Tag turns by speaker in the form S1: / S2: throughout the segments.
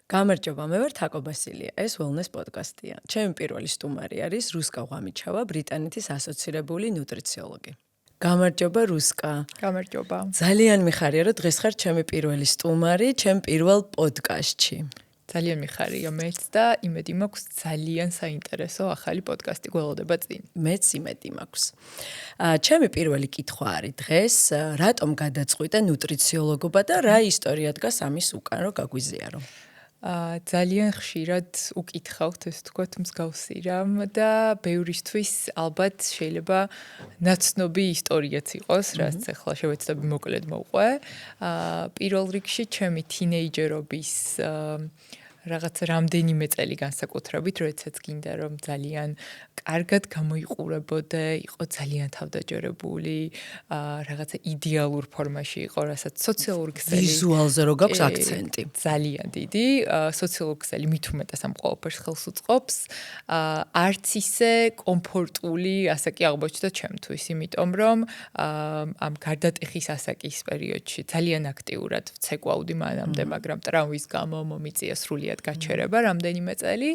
S1: გამარჯობა, მე ვარ თაკო ბასილია. ეს Wellness პოდკასტია. ჩემი პირველი სტუმარი არის რუსკა ღვამიჩავა, ბრიტანეთის ასოცირებული ნუტრიციოლოგი. გამარჯობა რუსკა.
S2: გამარჯობა.
S1: ძალიან მიხარია, რომ დღეს ხარ ჩემი პირველი სტუმარი, ჩემ პირველ პოდკასტში.
S2: ძალიან მიხარია მეც და იმედი მაქვს ძალიან საინტერესო ახალი პოდკასტი გველოდება წინ.
S1: მეც იმედი მაქვს. ჩემი პირველი კითხვა არის დღეს, რატომ გადაწყვიტე ნუტრიციოლოგობა და რა ისტორია დგას ამის უკან, რომ გაგვიზიარო?
S2: ძალიან ხშირად უკითხავთ ეს თქვათ მსგავსი რამ და ბევრისთვის ალბათ შეიძლება ნაცნობი ისტორიაც იყოს, რაც ახლა შევეცდები მოკლედ მოვყვე. პირველ რიგში ჩემი თინეიჯერობის რაღაც რამდენიმე წელი განსაკუთრებით, როდესაც გინდა რომ ძალიან კარგად გამოიყურებოდე, იყო ძალიან თავდაჯერებული, რაღაცა იდეალურ ფორმაში იყო, რასაც სოციალური ქსელი
S1: ვიზუალზე რო გაქვს აქცენტი.
S2: ძალიან დიდი, სოციალური ქსელი მით უმეტეს ამ ყველაფერს ხელს უწყობს. არც ისე კომფორტული ასაკი აღმოჩნდა ჩემთვის, იმიტომ რომ ამ გარდატეხის ასაკის პერიოდში ძალიან აქტიურად ვცეკვავდი მანამდე, მაგრამ ტრავმის გამო მომიწია სრულიად გაჩერება რამდენიმე წელი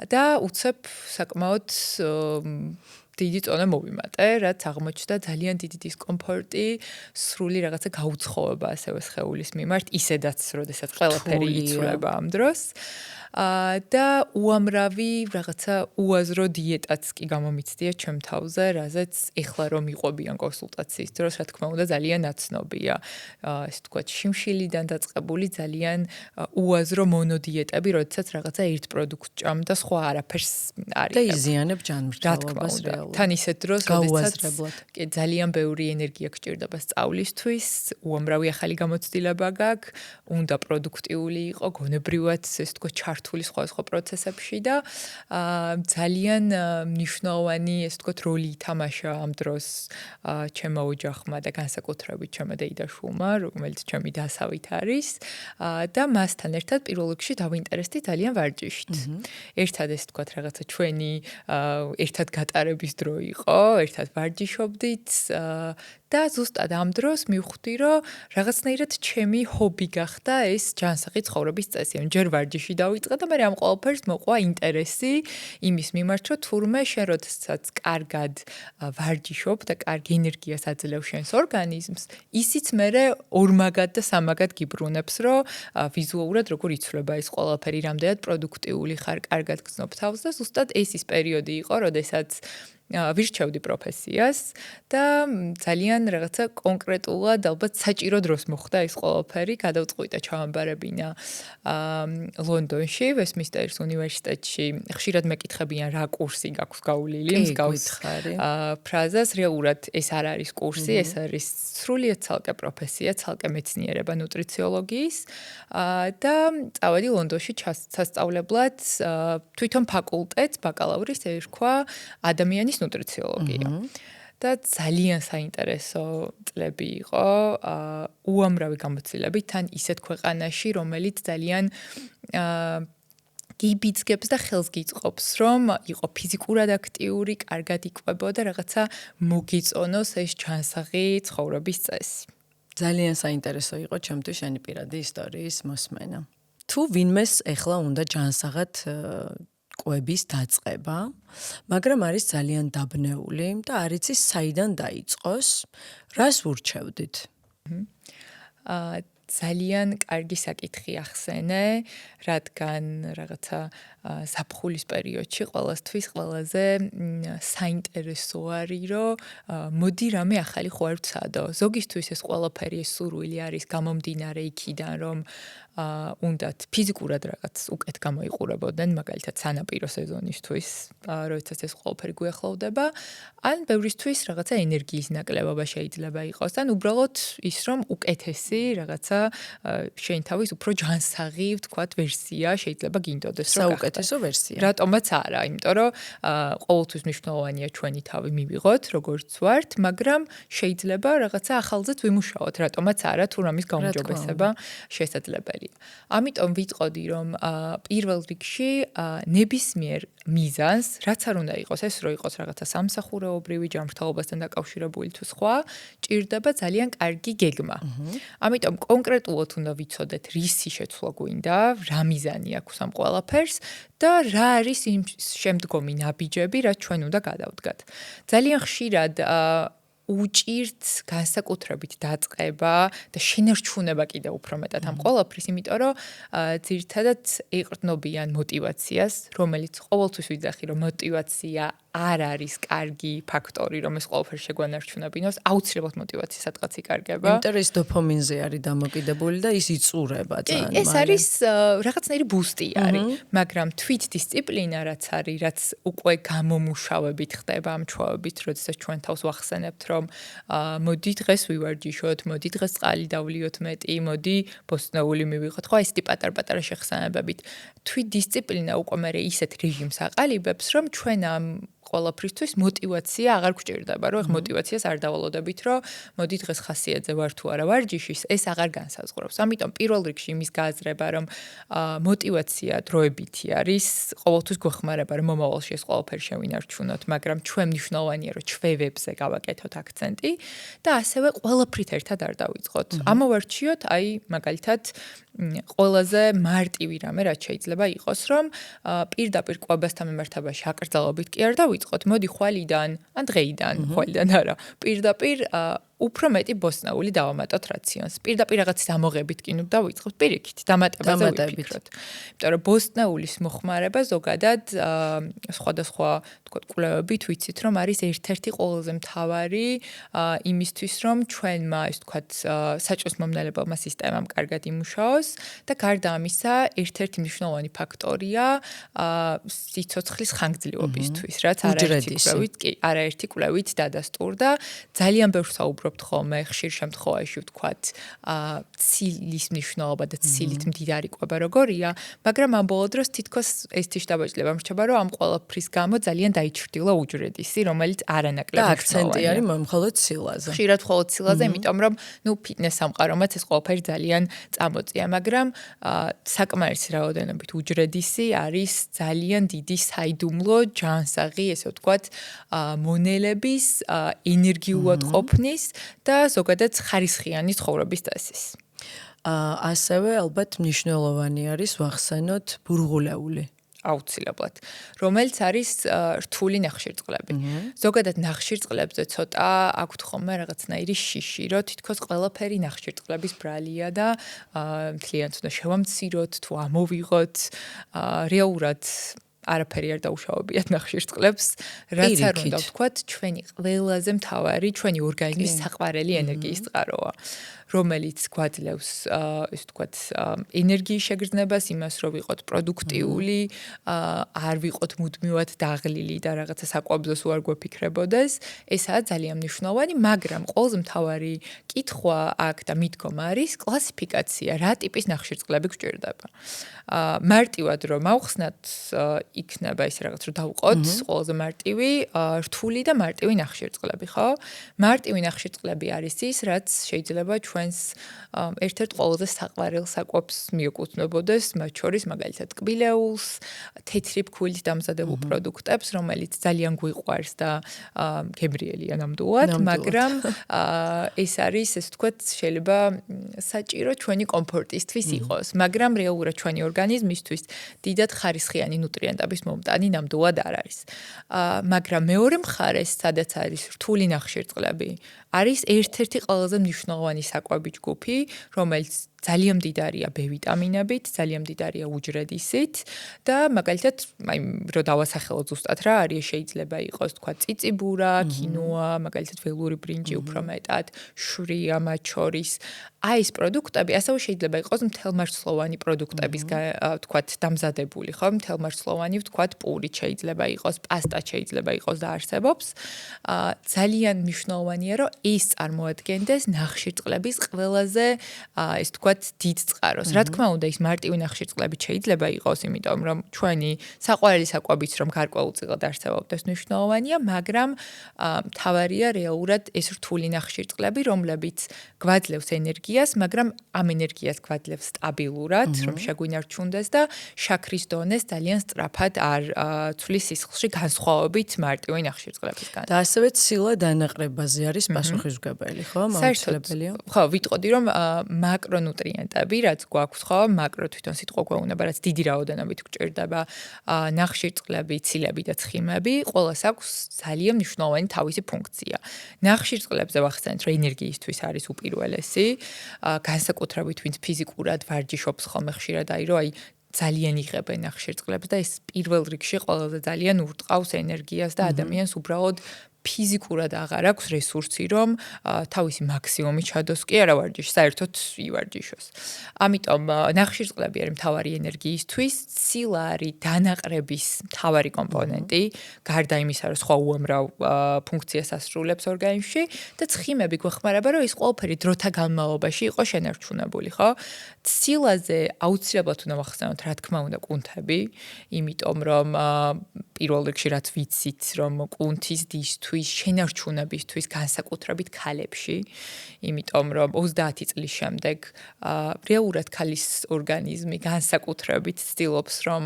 S2: და უცებ საკმაოდ დიდი წონა მოვიმატე, რაც აღმოჩნდა ძალიან დიდი დისკომფორტი, სრული რაღაცა გაუცხოვება ასევე სხეულის მიმართ, ისედაც, როდესაც ყველაფერი იცვლება ამ დროს. და უამრავი რაღაცა უაზრო დიეტაც კი გამომიცდია ჩემ თავზე, რაზეც ეხლა რომ იყვებიან კონსულტაციის დროს, რა თქმა უნდა, ძალიან ნაცნობია. ესე ვთქვათ, შიმშილიდან დაწყებული ძალიან უაზრო მონოდიეტები, როდესაც რაღაცა ერთ პროდუქტს ჭამ და სხვა არაფერს არის.
S1: და იზიანებ ჯანმრთელობას რეალურად.
S2: თან ისეთ დროს, როდესაც კი ძალიან ბევრი ენერგია გჭირდება სწავლისთვის, უამრავი ახალი გამოცდილება გაქვს, უნდა პროდუქტიული იყო, გონებრივად, ესე ვთქვათ, ჩართული სხვა პროცესებში და ძალიან მნიშვნელოვანი, ესე ვთქვათ, როლი ითამაშა ამ დროს ჩემო ოჯახმა და განსაკუთრებით ჩემო დეიდაშვილმა, რომელიც ჩემი დასავით არის და მასთან ერთად პირველ რიგში დავინტერესდი ძალიან ვარჯიშით. ერთად ესე ვთქვათ, რაღაცა ჩვენი ერთად გატარების დრო იყო, ერთად ვარჯიშობდით და ზუსტად ამ დროს მივხვდი, რომ რაღაცნაირად ჩემი ჰობი გახდა ეს ჯანსაღი ცხოვრების წესი. ჯერ ვარჯიში დავიწყე და მე ამ ყველაფერს მოყვა ინტერესი იმის მიმართ, რომ თურმე შენ როდესაც კარგად ვარჯიშობ და კარგი ენერგიას აძლევ შენს ორგანიზმს, ისიც მე ორმაგად და სამაგად გიბრუნებს, რომ ვიზუალურად როგორ იცვლება ეს ყველაფერი, რამდენად პროდუქტიული ხარ, კარგად გრძნობ თავს და ზუსტად ეს ის პერიოდი იყო, როდესაც ვირჩევდი პროფესიას და ძალიან რაღაცა კონკრეტულად ალბათ საჭირო დროს მოხდა ეს ყველაფერი, გადავწყვიტე ჩავამბარებინა ლონდონში, ვესტმინსტერის უნივერსიტეტში. ხშირად მეკითხებიან რა კურსი გაქვს გაუვლილი, მსგავს ფრაზას, რეალურად ეს არ არის კურსი, ეს არის სრულიად ცალკე პროფესია, ცალკე მეცნიერება ნუტრიციოლოგიის და წავედი ლონდონში სასწავლებლად თვითონ ფაკულტეტს, ბაკალავრის ერქვა ადამიანის ნუტრიციოლოგია. და ძალიან საინტერესო წლები იყო, უამრავი გამოცდილებით თან ისეთ ქვეყანაში, რომელიც ძალიან გიბიძგებს და ხელს გიწყობს, რომ იყო ფიზიკურად აქტიური, კარგად იკვებოდა, რაღაცა მოგიწონოს ეს ჯანსაღი ცხოვრების წესი.
S1: ძალიან საინტერესო იყო ჩემთვის შენი პირადი ისტორიის მოსმენა. თუ ვინმეს ეხლა უნდა ჯანსაღად კვების დაწყება, მაგრამ არის ძალიან დაბნეული და არ იცის საიდან დაიწყოს, რას ურჩევდით?
S2: ძალიან კარგი საკითხი ახსენე, რადგან რაღაცა ზაფხულის პერიოდში ყველასთვის ყველაზე საინტერესო არის, რომ მოდი რამე ახალი ხო არ ვცადო. ზოგისთვის ეს ყველაფერი ეს სურვილი არის გამომდინარე იქიდან, რომ უნდათ ფიზიკურად რაღაც უკეთ გამოიყურებოდნენ, მაგალითად სანაპირო სეზონისთვის, როდესაც ეს ყველაფერი გვეახლოვდება, ან ბევრისთვის რაღაცა ენერგიის ნაკლებობა შეიძლება იყოს, ან უბრალოდ ის რომ უკეთესი რაღაცა შენ თავის უფრო ჯანსაღი, ვთქვათ, ვერსია შეიძლება გინდოდეს რომ
S1: საუკეთესო ვერსია.
S2: რატომაც არა, იმიტომ რომ ყოველთვის მნიშვნელოვანია ჩვენი თავი მივიღოთ, როგორც ვართ, მაგრამ შეიძლება რაღაცა ახალზეც ვიმუშაოთ, რატომაც არა, თუ რამის გაუმჯობესება შესაძლებელია. ამიტომ ვიტყოდი, რომ პირველ რიგში ნებისმიერ მიზანს, რაც არ უნდა იყოს ეს, რომ იყოს რაღაცა სამსახურეობრივი ჯანმრთელობასთან დაკავშირებული თუ სხვა, ჭირდება ძალიან კარგი გეგმა. ამიტომ კონკრეტულად უნდა ვიცოდეთ, რისი შეცვლა გვინდა, რა მიზანი აქვს ამ ყველაფერს და რა არის იმ შემდგომი ნაბიჯები, რაც ჩვენ უნდა გადავდგათ. ძალიან ხშირად უჭირთ განსაკუთრებით დაწყება და შენარჩუნება კიდევ უფრო მეტად ამ ყველაფრის, იმიტომ რომ ძირითადად ეყრდნობიან მოტივაციას, რომელიც ყოველთვის ვიძახი, რომ მოტივაცია არ არის კარგი ფაქტორი, რომ ეს ყველაფერი შეგვანარჩუნებინოს, აუცილებლად მოტივაცია სადღაც იკარგება.
S1: იმიტომ რომ ის დოფამინზე არის დამოკიდებული და ის იწურება ძალიან.
S2: ეს არის რაღაცნაირი ბუსტი არის, მაგრამ თვითდისციპლინა რაც არის, რაც უკვე გამომუშავებით ხდება ამ ჩვევებით, როდესაც ჩვენ თავს ვახსენებთ, რომ მოდი დღეს ვივარჯიშოთ, მოდი დღეს წყალი დავლიოთ მეტი, მოდი ბოსტნეული მივიღოთ, ხო, ეს პატარ-პატარა შეხსენებებით. თვითდისციპლინა უკვე მე ისეთ რეჟიმს აყალიბებს, რომ ჩვენ ამ ყველაფრისთვის მოტივაცია აღარ გვჭირდება, რომ მოტივაციას არ დავალოდებით, რომ მოდი დღეს ხასიათზე ვარ თუ არა ვარჯიშის, ეს აღარ განსაზღვრავს. ამიტომ პირველ რიგში იმის გააზრება, რომ მოტივაცია დროებითი არის, ყოველთვის გვეხმარება, რომ მომავალში ეს ყველაფერი შევინარჩუნოთ, მაგრამ ჩვენ მნიშვნელოვანია, რომ ჩვევებზე გავაკეთოთ აქცენტი და ასევე ყველაფრით ერთად არ დავიწყოთ. ამოვარჩიოთ, აი, მაგალითად, ყველაზე მარტივი რამე, რაც შეიძლება იყოს, რომ პირდაპირ კვებასთან მიმართებაში აკრძალობით კი არ დავიწყოთ, მოდი ხვალიდან, ან დღეიდან, ხვალიდან არა, პირდაპირ უფრო მეტი ბოსტნეული დავამატოთ რაციონს. პირდაპირ რაღაცის ამოღებით კი ნუ დავიწყოთ, პირიქით, დამატებაზე ვიფიქროთ. იმიტომ რომ ბოსტნეულის მოხმარება ზოგადად სხვადასხვა თქოთ კვლევებით ვიცით, რომ არის ერთ-ერთი ყველაზე მთავარი იმისთვის, რომ ჩვენმა, ის თქოთ, საჭმლის მომნელებელმა სისტემამ კარგად იმუშაოს და გარდა ამისა, ერთ-ერთი მნიშვნელოვანი ფაქტორია სიცოცხლის ხანგრძლივობისთვის, რაც არაერთი კვლევით დადასტურდა. ძალიან ბევრ საუბრობთ ხოლმე ხშირ შემთხვევაში ვთქვათ, ცილის მნიშვნელობა და ცილით მდიდარი კვება როგორია, მაგრამ ამ ბოლო დროს თითქოს ეს შთაბეჭდილება მრჩება, რომ ამ ყველაფრის გამო ძალიან დაიჩრდილა უჯრედისი, რომელიც არანაკლებ
S1: და აქცენტი არის მხოლოდ ცილაზე.
S2: ხშირად მხოლოდ ცილაზე, იმიტომ რომ ფიტნეს სამყარომაც ეს ყველაფერი ძალიან წამოწია, მაგრამ საკმარისი რაოდენობით უჯრედისი არის ძალიან დიდი საიდუმლო ჯანსაღი, ესე ვთქვათ, მონელების ენერგიულად ყოფნის და ზოგადად ხარისხიანი ცხოვრების წესის.
S1: ასევე ალბათ მნიშვნელოვანი არის ვახსენოთ ბურღულეული.
S2: აუცილებლად, რომელიც არის რთული ნახშირწყლები. ზოგადად ნახშირწყლებზე ცოტა აქვთ ხოლმე რაღაცნაირი შიში, რომ თითქოს ყველაფერი ნახშირწყლების ბრალია და მთლიანად უნდა შევამციროთ თუ ამოვიღოთ. რეალურად არაფერი არ დაუშავებიათ ნახშირწყლებს, რაც არ უნდა ვთქვათ, ჩვენი ყველაზე მთავარი, ჩვენი ორგანიზმის საყვარელი ენერგიის წყაროა, რომელიც გვაძლევს, ისე ვთქვათ, ენერგიის შეგრძნებას, იმას, რომ ვიყოთ პროდუქტიული, არ ვიყოთ მუდმივად დაღლილი და რაღაცა საკვებზოს უარ გვეფიქრებოდეს. ესაა ძალიან მნიშვნელოვანი, მაგრამ ყველაზე მთავარი კითხვა აქ და მიდგომა არის კლასიფიკაცია, რა ტიპის ნახშირწყლები გვჭირდება. მარტივად რომ ავხსნათ, იქნება ის რაღაც რომ დავყოთ, ყველაზე მარტივი, რთული და მარტივი ნახშირწყლები, ხო? მარტივი ნახშირწყლები არის ის, რაც შეიძლება ჩვენს ერთ-ერთ ყველაზე საყვარელ საკვებს მიეკუთვნებოდეს, მათ შორის მაგალითად კბილეულს, თეთრი ფქვილით დამზადებულ პროდუქტებს, რომელიც ძალიან გვიყვარს და გემრიელია ნამდვილად, მაგრამ ეს არის, ესე ვთქვათ, შეიძლება საჭირო ჩვენი კომფორტისთვის იყოს, მაგრამ რეალურად ჩვენი ორგანიზმისთვის დიდად ხარისხიანი ნუტრიენტების მომტანი ნამდვილად არ არის. მაგრამ მეორე მხარეს, სადაც არის რთული ნახშირწყლები, არის ერთ-ერთი ყველაზე მნიშვნელოვანი საკვები ჯგუფი, რომელიც ძალიან მდიდარია B ვიტამინებით, ძალიან მდიდარია უჯრედისით და მაგალითად, აი, რომ დავასახელოთ ზუსტად რა არის, შეიძლება იყოს, თქვა, წიწიბურა, კინოა, მაგალითად, ველური ბრინჯი უფრო მეტად, შვრია მათ შორის. აი ეს პროდუქტები ასევე შეიძლება იყოს მთელმარცვლოვანი პროდუქტების, თქვა, დამზადებული, ხო? მთელმარცვლოვანი, თქვა, პური შეიძლება იყოს, პასტა შეიძლება იყოს და არსებობს. ძალიან მნიშვნელოვანია, რომ ის წარმოადგენდეს ნახშირწყლების ყველაზე, ეს თქვა, ვთქვათ, დიდ წყაროს. რა თქმა უნდა, ის მარტივი ნახშირწყლებით შეიძლება იყოს, იმიტომ რომ ჩვენი საყვარელი საკვებიც რომ გარკვეულწილად არსებობდეს მნიშვნელოვანია, მაგრამ მთავარია რეალურად ეს რთული ნახშირწყლები, რომლებიც გვაძლევს ენერგიას, მაგრამ ამ ენერგიას გვაძლევს სტაბილურად, რომ შეგვინარჩუნდეს და შაქრის დონეს ძალიან სწრაფად არ ცვლის სისხლში განსხვავებით მარტივი ნახშირწყლებისგან.
S1: და ასევე ცილა დანაყრებაზე არის პასუხისმგებელი, ხო? აუცილებელია.
S2: ხო, ვიტყოდი რომ მაკრონუტრიენტები, რაც გვაქვს, ხო, მაკრო თვითონ სიტყვა გვეუბნება, რაც დიდი რაოდენობით გვჭირდება, ნახშირწყლები, ცილები და ცხიმები, ყველას აქვს ძალიან მნიშვნელოვანი თავისი ფუნქცია. ნახშირწყლებზე ვახსენეთ, რომ ენერგიისთვის არის უპირველესი, განსაკუთრებით ვინც ფიზიკურად ვარჯიშობს ხოლმე ხშირად, აი ძალიან იღებენ ნახშირწყლებს და ეს პირველ რიგში ყველაზე ძალიან ურტყავს ენერგიას და ადამიანს უბრალოდ ფიზიკურად აღარ აქვს რესურსი, რომ თავისი მაქსიმუმი ჩადოს კი არა ვარჯიშში, საერთოდ ივარჯიშოს. ამიტომ ნახშირწყლები არის მთავარი ენერგიისთვის, ცილა არის დანაყრების მთავარი კომპონენტი, გარდა იმისა, რომ სხვა უამრავ ფუნქციას ასრულებს ორგანიზმში და ცხიმები გვეხმარება, რომ ის ყველაფერი დროთა განმავლობაში იყოს შენარჩუნებული, ხო? ცილაზე აუცილებლად უნდა ვახსენოთ, რა თქმა უნდა, კუნთები, იმიტომ რომ პირველ რიგში რაც ვიცით, რომ კუნთის დისთვის შენარჩუნებისთვის განსაკუთრებით ქალებში, იმიტომ რომ 30 წლის შემდეგ რეალურად ქალის ორგანიზმი განსაკუთრებით ცდილობს, რომ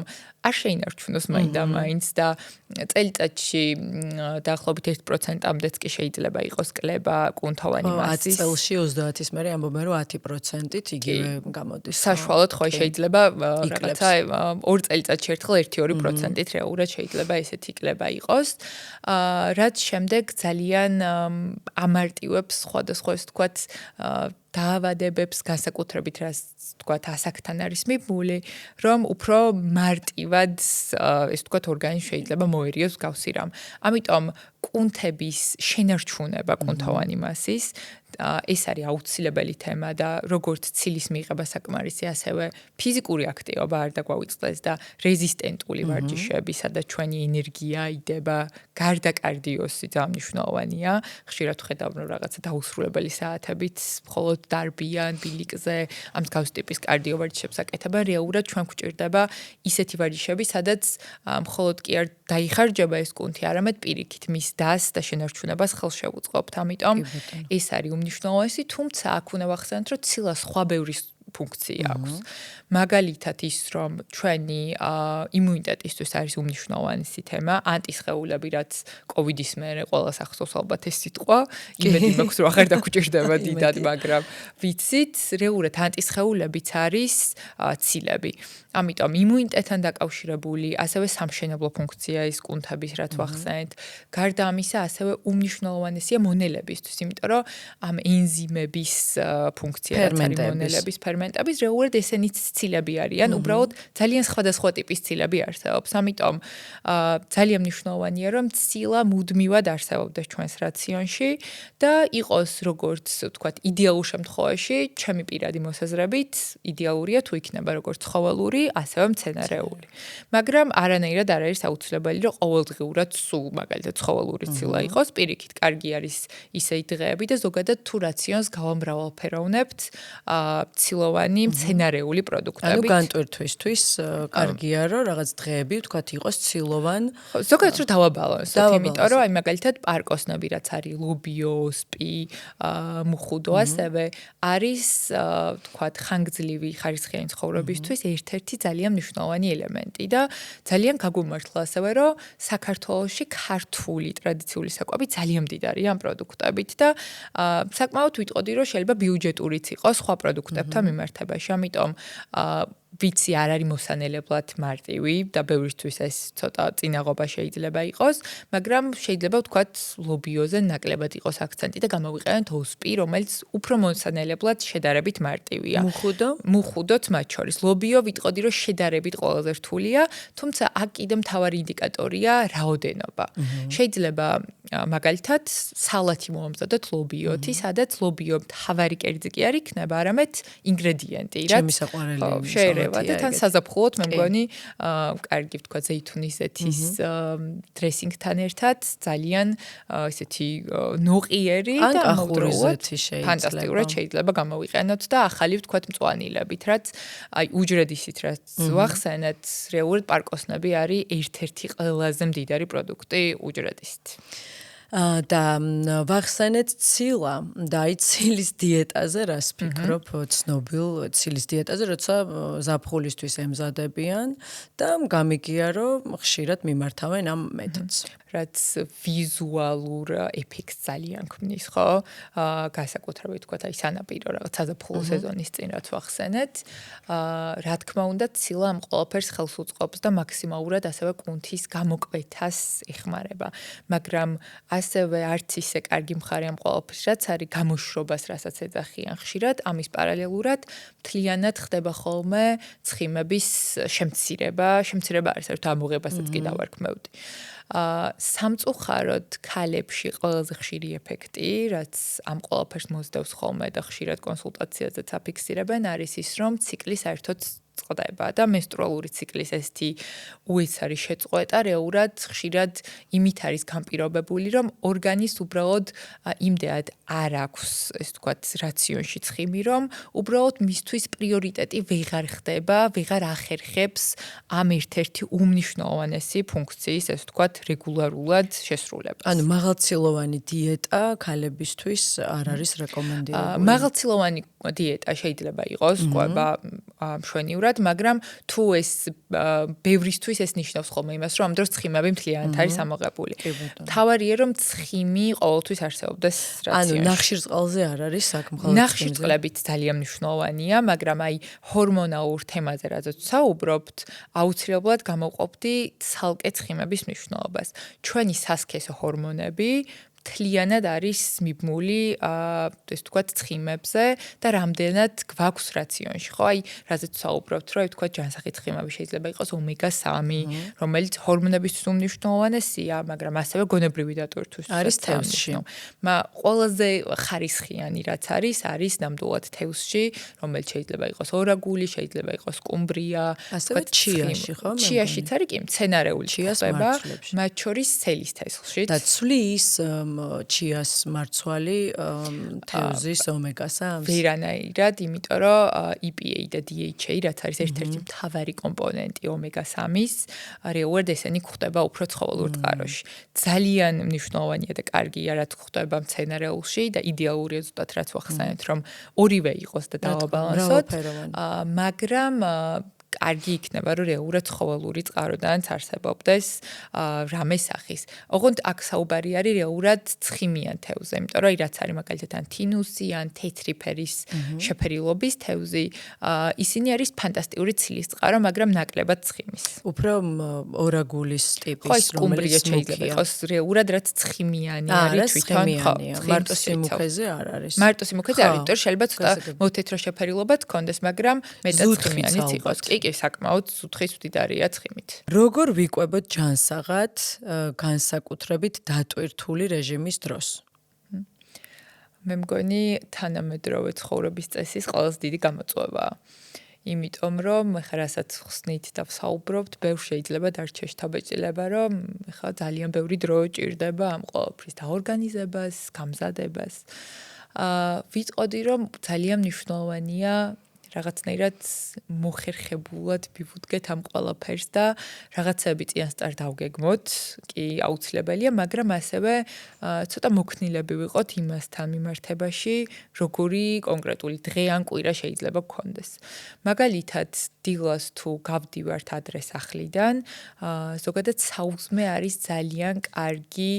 S2: არ შეინარჩუნოს მაინდა-მაინც და წელიწადში დაახლოებით 1%-მდეც კი შეიძლება იყოს კლება კუნთოვანი მასის.
S1: 10 წელში 30-ის მერე ამბობენ, რომ 10%-ით იგივე გამოდის.
S2: საშუალოდ ხო შეიძლება რაღაცა 2 წელიწადში ერთხელ 1-2%-ით რეალურად შეიძლება ესეთი კლება იყოს. რაც შემდეგ ძალიან ამარტივებს სხვადასხვა ეს თქვათ დაავადებებს განსაკუთრებით რაც თქვათ ასაკთან არის მიბმული, რომ უფრო მარტივად ეს თქვათ ორგანიზმი შეიძლება მოერიოს მსგავსი რამ. ამიტომ კუნთების შენარჩუნება კუნთოვანი მასის ეს არის აუცილებელი თემა და როგორც ცილის მიღება საკმარისი, ასევე ფიზიკური აქტივობა არ დაგვაუწყდეს და რეზისტენტული ვარჯიშები, სადაც ჩვენი ენერგია იდება, გარდა კარდიოსი ძალიან მნიშვნელოვანია. ხშირად ვხედავ, რომ რაღაცა დაუსრულებელი საათებით მხოლოდ დარბიან ბილიკზე, ამ მსგავსი ტიპის კარდიო ვარჯიშებს აკეთებენ, რეალურად ჩვენ გვჭირდება ისეთი ვარჯიშები, სადაც მხოლოდ კი არ დაიხარჯება ეს კუნთი, არამედ პირიქით მის დას და შენარჩუნებას ხელს შევუწყობთ. ამიტომ ეს არის უმნიშვნელოვანესი, თუმცა აქ უნდა ვახსენოთ, რომ ცილა სხვა ბევრი ფუნქცია აქვს. მაგალითად ის, რომ ჩვენი იმუნიტეტისთვის არის უმნიშვნელოვანესი თემა, ანტისხეულები, რაც კოვიდის მერე ყველას ახსოვს ალბათ ეს სიტყვა, იმედი მაქვს, რომ აღარ დაგუჭირდება დიდად, მაგრამ ვიცით, რეალურად ანტისხეულებიც არის ცილები. ამიტომ იმუნიტეტთან დაკავშირებული, ასევე სამშენებლო ფუნქცია ის კუნთების, რაც ვახსენეთ. გარდა ამისა, ასევე უმნიშვნელოვანესია მონელებისთვის, იმიტომ რომ ამ ენზიმების ფუნქცია, რაც არის მონელების, ფერმენტების, რეალურად ესენიც ცილები არიან, უბრალოდ ძალიან სხვადასხვა ტიპის ცილები არსებობს. ამიტომ ძალიან მნიშვნელოვანია, რომ ცილა მუდმივად არსებობდეს ჩვენს რაციონში და იყოს როგორც, ვთქვათ, идеალურ შემთხვევაში, ჩემი პირადი მოსაზრებით, იდეალურია თუ იქნება როგორც ცხოველური, ასევე მცენარეული. მაგრამ არანაირად არ არის აუცილებელი, რომ ყოველდღიურად სულ მაგალითად ცხოველური ცილა იყოს, პირიქით, კარგი არის ისეთი დღეები და ზოგადად თუ რაციონს გავამრავალფეროვნებთ, ცილოვანი მცენარეული პროდუქტებით.
S1: ანუ განტვირთვისთვის კარგია, რომ რაღაც დღეები, ვთქვათ, იყოს ცილოვან.
S2: ზოგადად რომ დავაბალანსოთ, იმიტომ რომ აი მაგალითად პარკოსნები, რაც არის ლობიო, სპი, მუხუდო, ასევე არის, ვთქვათ, ხანგრძლივი ხარისხიანი ცხოვრებისთვის ერთ-ერთი ძალიან მნიშვნელოვანი ელემენტი და ძალიან გაგვიმართლა ასევე, რომ საქართველოში ქართული ტრადიციული საკვები ძალიან მდიდარია ამ პროდუქტებით და საკმაოდ ვიტყოდი, რომ შეიძლება ბიუჯეტურიც იყოს სხვა პროდუქტებთან მიმართებაში. ამიტომ ვიცი არ არის მოსანელებლად მარტივი და ბევრისთვის ეს ცოტა წინაღობა შეიძლება იყოს, მაგრამ შეიძლება ვთქვათ ლობიოზე ნაკლებად იყოს აქცენტი და გამოვიყენოთ ოსპი, რომელიც უფრო მოსანელებლად შედარებით მარტივია. მუხუდოც მათ შორის. ლობიო ვიტყოდი, რომ შედარებით ყველაზე რთულია, თუმცა აქ კიდე მთავარი ინდიკატორია რაოდენობა. შეიძლება მაგალითად სალათი მოამზადოთ ლობიოთი, სადაც ლობიო მთავარი კერძი კი არ იქნება, არამედ ინგრედიენტი, რაც
S1: ჩემი საყვარელი
S2: ჭირდება და თან საზაფხულოდ მე მგონი კარგი ვთქვა ზეითუნის ზეთის დრესინგთან ერთად ძალიან ესეთი ნოყიერი და ამავდროულად ფანტასტიკურად შეიძლება გამოვიყენოთ და ახალი ვთქვა მწვანილებით, რაც აი უჯრედისით რაც ვახსენეთ, რეალურად პარკოსნები არის ერთ-ერთი ყველაზე მდიდარი პროდუქტი უჯრედისით.
S1: და ვახსენეთ ცილა და აი ცილის დიეტაზე რას ფიქრობ ცნობილ ცილის დიეტაზე, როცა ზაფხულისთვის ემზადებიან და გამიგია რომ ხშირად მიმართავენ ამ მეთოდს.
S2: რაც ვიზუალურ ეფექტს ძალიან ქმნის, ხო? განსაკუთრებით თქვა აი სანაპირო რაღაც საზაფხულო სეზონის წინ რაც ვახსენეთ. რა თქმა უნდა, ცილა ამ ყველაფერს ხელს უწყობს და მაქსიმალურად ასევე კუნთის გამოკვეთას ეხმარება. მაგრამ ასევე არც ისე კარგი მხარე ამ ყველაფერს, რაც არის გამოშრობას, რასაც ეძახიან ხშირად, ამის პარალელურად მთლიანად ხდება ხოლმე ცხიმების შემცირება არის ერთ ამოღებასაც კი დავარქმევდი. სამწუხაროდ ქალებში ყველაზე ხშირი ეფექტი, რაც ამ ყველაფერს მოსდევს ხოლმე და ხშირად კონსულტაციაზეც აფიქსირებენ, არის ის, რომ ციკლი საერთოდ წყდება და მენსტრუალური ციკლის ესეთი უეცარი შეწყვეტა რეალურად ხშირად იმით არის განპირობებული, რომ ორგანიზმს უბრალოდ იმდენად არ აქვს, ეს ვთქვათ, რაციონში ცხიმი, რომ უბრალოდ მისთვის პრიორიტეტი ვეღარ ხდება, ვეღარ ახერხებს ამ ერთ-ერთი უმნიშვნელოვანესი ფუნქციის, ეს ვთქვათ, რეგულარულად შესრულებას.
S1: ანუ მაღალცილოვანი დიეტა ქალებისთვის არ არის რეკომენდირებული.
S2: მაღალცილოვანი დიეტა შეიძლება იყოს, ყვება მშვენივრად, მაგრამ თუ ეს ბევრისთვის ეს ნიშნავს ხოლმე იმას, რომ ამ დროს ცხიმები მთლიანად არის ამოღებული. თავარია რომ ცხიმი ყოველთვის არსებობდეს რაციონში.
S1: ანუ ნახშირწყალზე არ არის საქმე.
S2: ნახშირწყლებით ძალიან მნიშვნელოვანია, მაგრამ აი ჰორმონალურ თემაზე რაზეც საუბრობთ, აუცილებლად გამოვყოფდი ცალკე ცხიმების მნიშვნელობას. ჩვენი სასქესო ჰორმონები მთლიანად არის მიბმული ეს ვთქვათ ცხიმებზე და რამდენად გვაქვს რაციონში, ხო? აი, რაზეც საუბრობთ, რომ ვთქვათ ჯანსაღი ცხიმები შეიძლება იყოს ომეგა-3, რომელიც ჰორმონებისთვის უმნიშვნელოვანესია, მაგრამ ასევე გონებრივი დატვირთვის
S1: არის თევზში.
S2: ყველაზე ხარისხიანი რაც არის ნამდვილად თევზში, რომელიც შეიძლება იყოს ორაგული, შეიძლება იყოს სკუმბრია,
S1: ასევე ჩიაში, ხო?
S2: ჩიაშიც არის კი მცენარეული ხდება, მათ შორის ცელის თესლშიც.
S1: და ცვლის ჩიას მარცვალი თევზის ომეგა-3.
S2: ვერანაირად, იმიტომ რომ EPA და DHA, რაც არის ერთ-ერთი მთავარი კომპონენტი ომეგა-3-ის, რეალურად ესენი გვხდება უფრო ცხოველურ წყაროში. ძალიან მნიშვნელოვანია და კარგია, რაც გვხდება მცენარეულში და იდეალურია ზუსტად რაც ვახსენეთ, რომ ორივე იყოს და დავაბალანსოთ, მაგრამ კარგი იქნება, რომ რეალურად ცხოველური წყაროდანაც არსებობდეს რამე სახის. ოღონდ აქ საუბარი არის რეალურად ცხიმიან თევზზე, იმიტომ რომ რაც არის მაგალითად ან თინუსი, ან თეთრი ფერის შეფერილობის თევზი, ისინი არის ფანტასტიკური ცილის წყარო, მაგრამ ნაკლებად ცხიმის.
S1: უფრო ორაგულის ტიპის,
S2: რომელიც სკუმბრია შეიძლება იყოს რეალურად რაც ცხიმიანი არის თვითონ, ხო,
S1: მარტოსიმუქეზე არ არის.
S2: მარტოსიმუქეზე არის, იმიტომ რომ შეიძლება ცოტა მოთეთრო შეფერილობა თქონდეს, მაგრამ მეტად ცხიმიანიც იყოს. კი, საკმაოდ სუთხის მდიდარია ცხიმით.
S1: როგორ ვიკვებოთ ჯანსაღად განსაკუთრებით დატვირთული რეჟიმის დროს?
S2: მე მგონი თანამედროვე ცხოვრების წესის ყველაზე დიდი გამოწვევაა. იმიტომ რომ ეხლა რასაც ხსნით და ვსაუბრობთ, ბევრ შეიძლება დარჩეს თავბეჭდილება, რომ ეხლა ძალიან ბევრი დრო ჭირდება ამ ყოველფრის დაორგანიზებას, გამზადებას. ვიტყოდი რომ ძალიან მნიშვნელოვანია რაღაცნაირად მოხერხებულად ვივუდგეთ ამ ყველაფერს და რაღაცები წინასწარ დავგეგმოთ, კი აუცილებელია, მაგრამ ასევე ცოტა მოქნილები ვიყოთ იმასთან მიმართებაში, როგორი კონკრეტული დღე ან კვირა შეიძლება გქონდეს. მაგალითად, დილას თუ გავდივართ ადრე სახლიდან, ზოგადად საუზმე არის ძალიან კარგი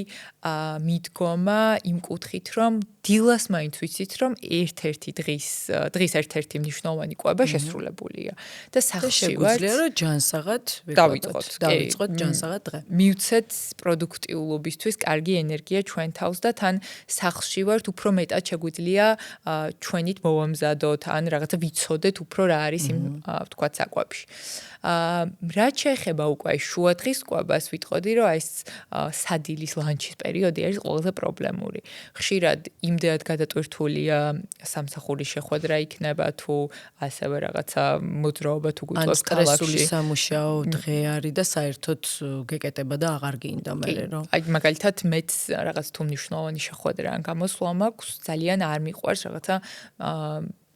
S2: მიდგომა იმ კუთხით, რომ დილას მაინც ვიცით, რომ ერთ-ერთი დღის ერთ-ერთი მნიშვნელოვანი კვება შესრულებულია და სახლში ვართ.
S1: შეგვიძლია რომ ჯანსაღად დავიწყოთ ჯანსაღად დღე.
S2: მივცეთ პროდუქტიულობისთვის კარგი ენერგია ჩვენ თავს და თან სახლში ვართ, უფრო მეტად შეგვიძლია ჩვენით მოვამზადოთ, ან რაღაცა ვიცოდეთ უფრო რა არის იმ ვთქვათ საკვებში. რაც შეეხება უკვე შუადღის კვებას, ვიტყოდი, რომ ეს სადილის ლანჩის პერიოდი არის ყველაზე პრობლემური. ხშირად იმდენად გადატვირთულია სამსახურის შეხვედრა იქნება თუ ასევე რაღაცა მოძრაობა თუ გვიწევს ქალაქში.
S1: სტრესული სამუშაო დღე არის და საერთოდ გეკეტება და აღარ გინდა მერე რომ.
S2: აი მაგალითად მეც რაღაც თუ მნიშვნელოვანი შეხვედრა ან გამოსვლა მაქვს, ძალიან არ მიყვარს რაღაცა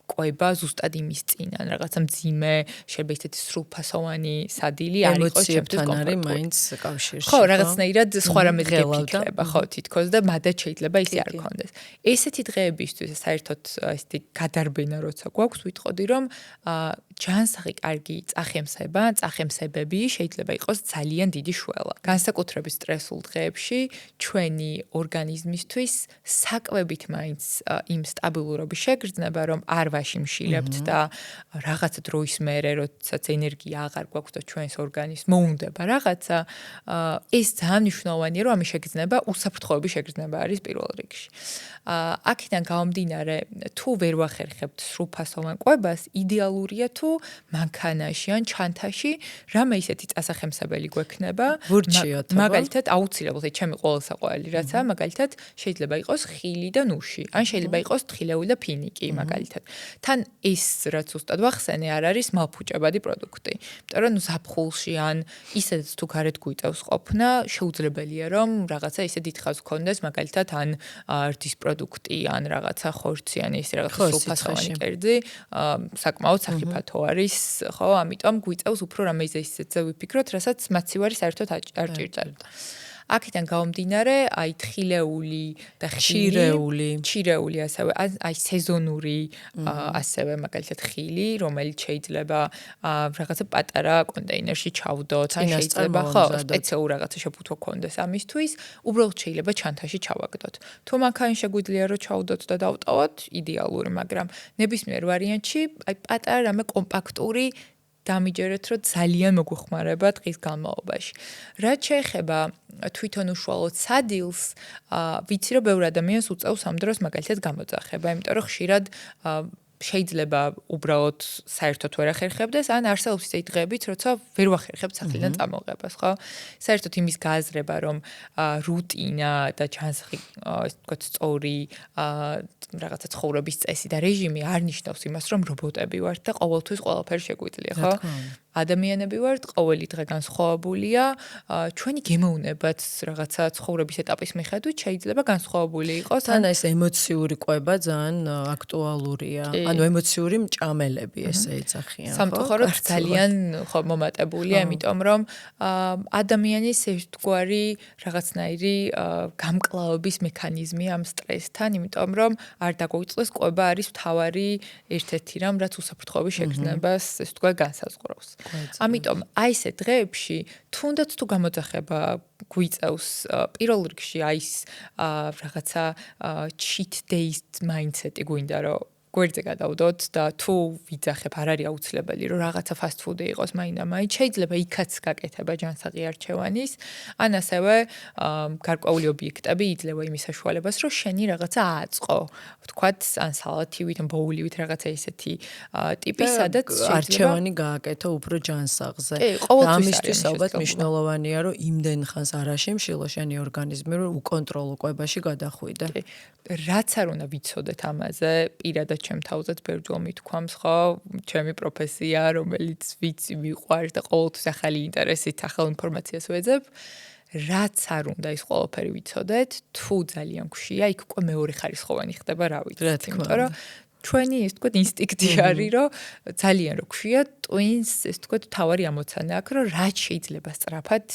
S2: ყვება ზუსტად იმის წინ ან რაღაცა მძიმე შეიძლება ისეთი სრულფასოვანი სადილი არ იყოს
S1: ემოციებთან არის მაინც კავშირში.
S2: ხო, რაღაცნაირად სხვა რამე გეფიქრება, ხო, თითქოს და მადაც შეიძლება ისე არ გქონდეს. ესეთი დღეებისთვის საერთოდ ესეთი გადარბენა როცა გვაქვს, ვიტყოდი რომ ჯანსაღი კარგი წახემსებები შეიძლება იყოს ძალიან დიდი შველა. განსაკუთრებით სტრესულ დღეებში ჩვენი ორგანიზმისთვის საკვებით მაინც იმ სტაბილურობის შეგრძნება, რომ არ ვაშიმშილებთ და რაღაცა დროის მერე, როდესაც ენერგია აღარ გვაქვს და ჩვენს ორგანიზმს მოუნდება რაღაცა, ეს ძალიან მნიშვნელოვანია, რომ ამის შეგრძნება უსაფრთხოების შეგრძნება არის პირველ რიგში. აქედან გამომდინარე, თუ ვერ ვახერხებთ სრულფასოვან კვებას, იდეალურია თუ მანქანაში ან ჩანთაში რამე ისეთი წასახემსებელი გვექნება, მაგალითად აუცილებლად ჩემი ყოველსაყვარელი რაცა, მაგალითად შეიძლება იყოს ხილი და ნუში, ან შეიძლება იყოს თხილეული და ფინიკი, მაგალითად. თან ეს რაც უბრალოდ ვახსენე არ არის მალფუჭებადი პროდუქტი. იმიტომ რომ ზაფხულში ან ისედაც თუ გარეთ გვიწევს ყოფნა, შეუძლებელია რომ რაღაცა ისე დიდხანს გქონდეს, მაგალითად ან რდის პროდუქტი ან რაღაცა ხორციანი ისე რაღაცა სრულფასოვანი კერძი, საკმაოდ სახიფათო არის, ხო, ამიტომ გვიწევს უფრო რამე ისეც ვიფიქროთ, რასაც მაცივარი საერთოდ არ ჭირდება. აქედან გამომდინარე, აი თხილეული და ჩირეული ასევე, აი სეზონური ასევე მაგალითად ხილი, რომელიც შეიძლება რაღაცა პატარა კონტეინერში ჩავდოთ, ან შეიძლება ხო, სპეციალურ რაღაცა შეფუთვა გქონდეს ამისთვის, უბრალოდ შეიძლება ჩანთაში ჩავაგდოთ. თუ მანქანაში შეგვიძლია რომ ჩავდოთ და დავტოვოთ, იდეალური, მაგრამ ნებისმიერ ვარიანტში აი პატარა რამე კომპაქტური დამიჯერეთ, რომ ძალიან მოგვეხმარება დღის განმავლობაში. რაც შეეხება თვითონ უშუალოდ სადილს, ვიცი რომ ბევრი ადამიანს უწევს ამ დროს მაგალითად გამოძახება, იმიტომ რომ ხშირად შეიძლება უბრალოდ საერთოდ ვერ ახერხებდეს, ან არსებობს ისეთი დღეებიც, როცა ვერ ვახერხებთ სახლიდან წამოღებას, ხო? საერთოდ იმის გააზრება, რომ რუტინა და ჯანსაღი, ესე ვთქვათ, სწორი რაღაცა ცხოვრების წესი და რეჟიმი არ ნიშნავს იმას, რომ რობოტები ვართ და ყოველთვის ყველაფერი შეგვიძლია, ხო? ადამიანები ვართ, ყოველი დღე განსხვავებულია, ჩვენი გემოვნებაც რაღაცა ცხოვრების ეტაპის მიხედვით შეიძლება განსხვავებული იყოს.
S1: თან ეს ემოციური კვება ძალიან აქტუალურია. ანუ ემოციური მჭამელები ესე ეძახიან, ხო?
S2: სამწუხაროდ ძალიან ხო მომატებულია, იმიტომ რომ ადამიანის ერთგვარი რაღაცნაირი გამკლავების მექანიზმი ამ სტრესთან, იმიტომ რომ არ დაგვიწეს კვება არის მთავარი ერთ-ერთი რამ, რაც უსაფრთხოების შეგრძნებას, ესე ვთქვათ, განსაზღვრავს. ამიტომ აი ესე დღეებში თუნდაც თუ გამოძახება გვიწევს პირველ რიგში აი ეს რაღაცა cheat days mindset-ი გვინდა რომ გვერდზე გადავდოთ და თუ ვიძახებ არ არის აუცილებელი რომ რაღაცა fast food-ი იყოს მაინდა-მაინც შეიძლება იქაც გაკეთება ჯანსაღი არჩევანის ან ასევე გარკვეული ობიექტები იძლევა იმის საშუალებას რომ შენი რაღაცა აწყო ვთქვათ ან სალათივით ან ბოულივით რაღაცა ისეთი ტიპი სადაც
S1: არჩევანი გააკეთო უფრო ჯანსაღზე ამისთვის ალბათ მნიშვნელოვანია რომ იმდენ ხანს არ აშიმშილო შენი ორგანიზმი რომ უკონტროლო კვებაში გადახვიდე
S2: რაც არ უნდა ვიცოდეთ ამაზე პირადად ჩემ თავზეც ბერძოლ მithქვამს ხო ჩემი პროფესია რომელიც ვიცი მიყვარს და ყოველთვის ახალი ინტერესით ახალ ინფორმაციას ვეძებ რაც არ უნდა ის ყველაფერი ვიცოდეთ თუ ძალიან გვშია იქ უკვე მეორე ხარისხოვანი ხდება რა ვიცით იმიტომ რომ ჩვენი ეს თქვა ინსტინქტი არის რომ ძალიან რო გვშია ტვინს ეს თქვა თავარი ამოცანა აქვს რომ რაც შეიძლება სწრაფად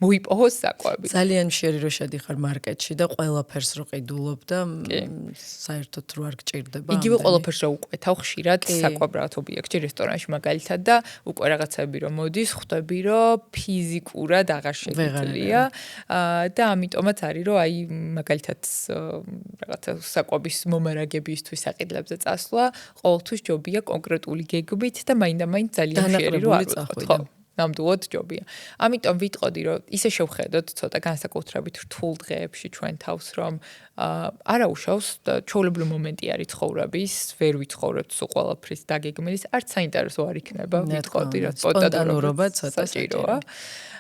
S2: მოიპოვოს საკვები
S1: ძალიან მშერი რო შედიხარ მარკეტში და ყველაფერს რო ყიდულობ და საერთოდ რო არ გჭირდება
S2: იგივე ყველაფერს რო უყვეთავ ხშირად საკვებრავად ობიექტში რესტორანში მაგალითად და უკვე რაღაცები რომ მოდის ხვდები რომ ფიზიკურად აღარ შეგვიძლია და ამიტომაც არის რომ აი მაგალითად რაღაცა საკვების მომარაგებისთვის საყიდლებზე წასვლა ყოველთვის ჯობია კონკრეტული გეგმით და მაინდა-მაინც ძალიან ხშირი რო არ ვიყოთ ხო ნამდვილად ჯობია. ამიტომ ვიტყოდი, რომ ისე შევხედოთ ცოტა განსაკუთრებით რთულ დღეებში ჩვენ თავს, რომ არა უშავს ჩვეულებრივი მომენტი არის ცხოვრების, ვერ ვიცხოვროთ სულ ყველაფრის დაგეგმვის, არც საინტერესო არ იქნება, ვიტყოდი, რომ
S1: სპონტანურობა ცოტა
S2: საჭიროა.